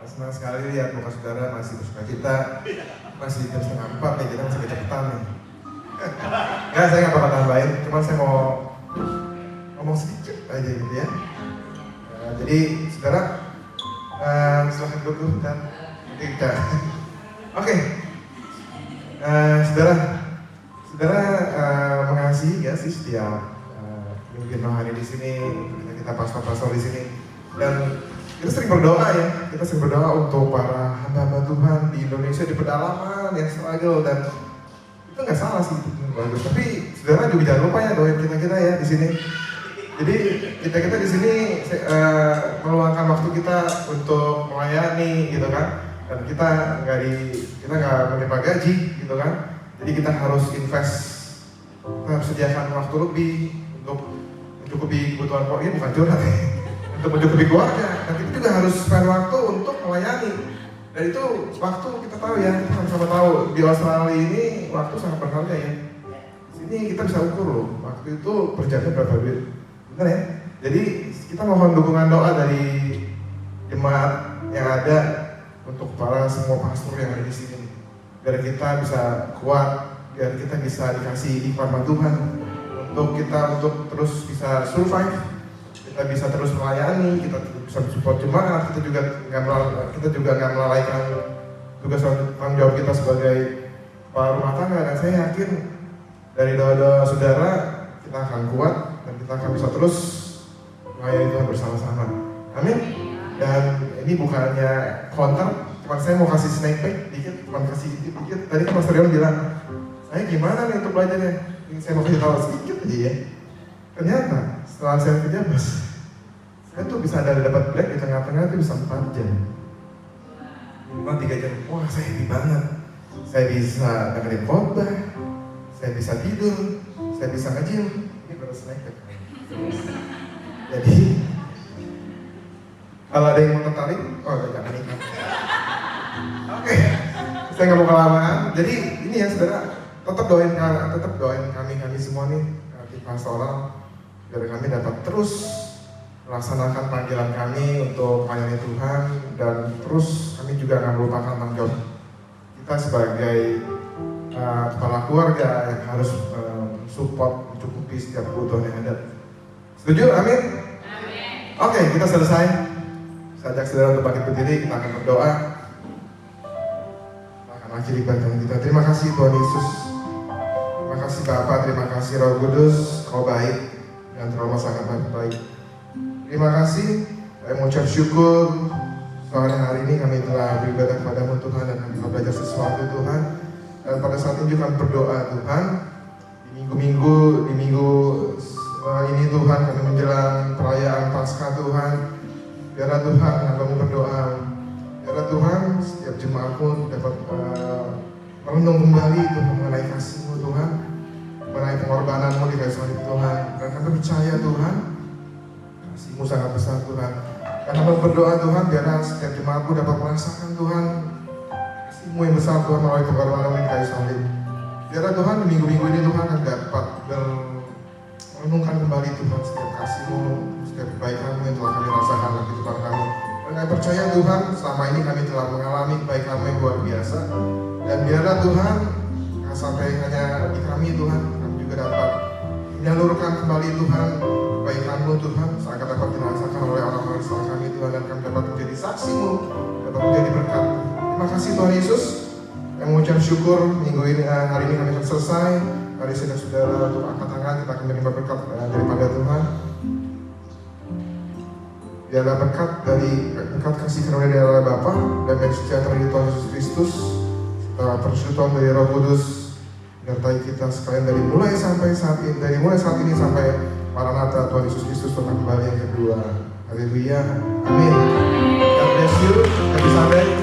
Senang sekali lihat muka saudara masih bersukacita, masih jam 3:30 nih, kita masih kecepatan nih. Enggak, saya nggak bakal tambahin, cuma saya mau ngomong sedikit aja gitu ya. Jadi saudara, silahkan duduk dan kita. Oke, saudara mengasihi ya sih setiap mungkin rohani di sini, kita pastor-pastor di sini, dan kita sering berdoa ya, kita sering berdoa untuk para hamba-hamba Tuhan di Indonesia di pedalaman yang struggle, dan itu nggak salah sih, itu bagus. Tapi saudara juga jangan lupa ya doain kita ya di sini. Jadi kita di sini meluangkan waktu kita untuk melayani gitu kan, dan kita nggak menerima gaji gitu kan. Jadi kita harus invest, kita harus sediakan waktu lebih untuk mencukupi kebutuhan keluarga, bukan curhat ya. Untuk mencukupi keluarga, dan kita juga harus spend waktu untuk melayani. Dan itu waktu kita tahu ya, kita sama-sama tahu di Australia ini waktu sangat berharga ya. Di sini kita bisa ukur loh, waktu itu per jamnya berapa duit, benar ya? Jadi kita mohon dukungan doa dari jemaat yang ada untuk para semua pastor yang ada di sini, biar kita bisa kuat, biar kita bisa dikasih firman Tuhan, untuk terus bisa survive. Kita bisa terus melayani, kita bisa support jemaat, kita juga nggak melalaikan tugas tanggung jawab kita sebagai kepala rumah tangga. Dan saya yakin dari doa-doa saudara kita akan kuat dan kita akan bisa terus melayani Tuhan bersama-sama. Amin. Dan ini bukannya counter, cuma saya mau kasih snack peek dikit, cuma kasih dikit. Tadi kan Mas Rion bilang, saya gimana nih untuk belajarnya? Ini saya mau kasih tahu sedikit aja ya. Ternyata setelah saya kerja saya tuh bisa dapat break di tengah-tengah itu bisa 4 jam, minimal 3 jam. Wah, saya happy banget. Saya bisa dengerin khotbah, saya bisa tidur, saya bisa nge-gym. Ini baru snack. Jadi kalau ada yang mau tertarik, jangan nikah. Oke, saya nggak mau kelamaan. Jadi ini ya saudara, tetap doain kami semua nih di pastoral, biar kami dapat terus melaksanakan panggilan kami untuk melayani Tuhan, dan terus kami juga akan melupakan tanggung jawab kita sebagai kepala keluarga yang harus support, mencukupi setiap kebutuhan yang ada. Setuju? Amin? Oke, kita selesai. Saya ajak saudara untuk bangkit berdiri, kita akan berdoa. Kita akan akhiri ibadah kita. Terima kasih Tuhan Yesus. Terima kasih Bapa, terima kasih Roh Kudus, Kau baik dan terlalu sangat baik. Terima kasih, saya mengucap syukur sore hari ini kami telah beribadah kepada-Mu Tuhan, dan kami telah belajar sesuatu Tuhan. Dan pada saat ini juga kami berdoa Tuhan, di minggu ini Tuhan, kami menjelang perayaan Paskah Tuhan. Biarlah Tuhan, Hamba-Mu berdoa, biarlah Tuhan setiap jemaat-Mu dapat merenung kembali Tuhan mengenai kasih-Mu Tuhan, mengenai pengorbanan-Mu di kayu salib Tuhan. Dan kami percaya Tuhan, kasih-Mu sangat besar Tuhan. Dan Hamba berdoa Tuhan, biarlah setiap jemaat-Mu dapat merasakan Tuhan kasih-Mu yang besar Tuhan melalui pengorbanan-Mu di kayu salib. Biarlah Tuhan di minggu-minggu ini Tuhan dapat merenungkan kembali Tuhan setiap kasih-Mu, setiap kebaikan-Mu yang telah kami rasakan dalam kehidupan kami. Dan kami percaya Tuhan, selama ini kami telah mengalami kebaikan-Mu yang luar biasa. Dan biarlah Tuhan, sampai hanya di kami Tuhan, kami juga dapat menyalurkan kembali Tuhan kebaikan-Mu Tuhan, seakan dapat dirasakan oleh orang-orang setelah kami Tuhan, dan kami dapat menjadi saksi-Mu, dapat menjadi berkat. Terima kasih Tuhan Yesus. Yang mengucap syukur minggu ini, hari ini kami akan selesai. Mari saudara-saudara untuk angkat tangan, kita akan menerima berkat daripada Tuhan. Biarlah berkat kasih karunia dari Allah Bapa dan dari sejahtera dari Tuhan Yesus Kristus, persekutuan dari Roh Kudus menyertai kita sekalian dari mulai saat ini sampai Maranatha Tuhan Yesus Kristus datang kembali yang kedua. Haleluya. Amin. God bless you. Happy Sunday.